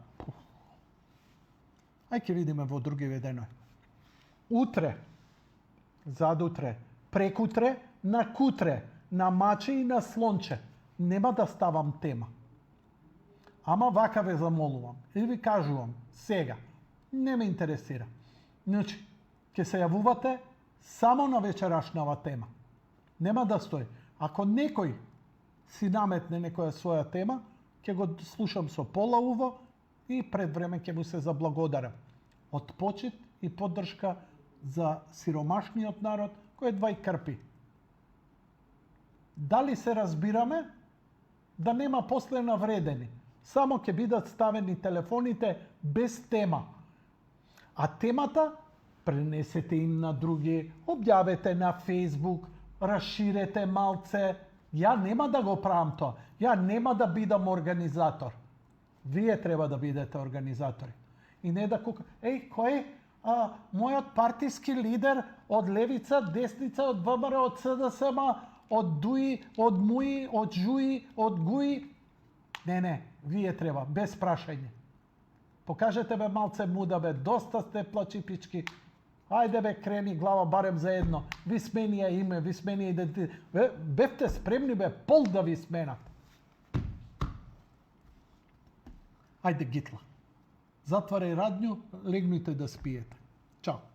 Ај ќе видиме во други веденој. Утре, задутре, прекутре, на кутре, на маче и на слонче. Нема да ставам тема. Ама вака ве замолувам. И ви кажувам, сега, не ме интересира. Значи, ќе се јавувате Само на вечерашнава тема. Нема да стои. Ако некој си наметне некоја своја тема, ќе го слушам со пола уво и пред време ќе му се заблагодарам. Од почит и поддршка за сиромашниот народ кој едва и крпи. Дали се разбираме? Да нема после навредени. Само ќе бидат ставени телефоните без тема. А темата пренесете им на други, објавете на Facebook, расширете малце. Ја нема да го правам тоа. Ја нема да бидам организатор. Вие треба да бидете организатори. И не да кука, кој мојот партиски лидер од левица, десница, од ВМРО, од СДСМ, од ДУИ, од МУИ, од ЖУИ, од ГУИ. Не, вие треба, без прашање. Покажете бе малце муда бе, доста сте плачипички. Ајде бе, крени глава барем за едно. Ви сменија име, ви сменија идентитет. Бевте спремни бе, пол да ви сменат. Ајде гитла. Затварај радњу, легнуйте да спиете. Чао.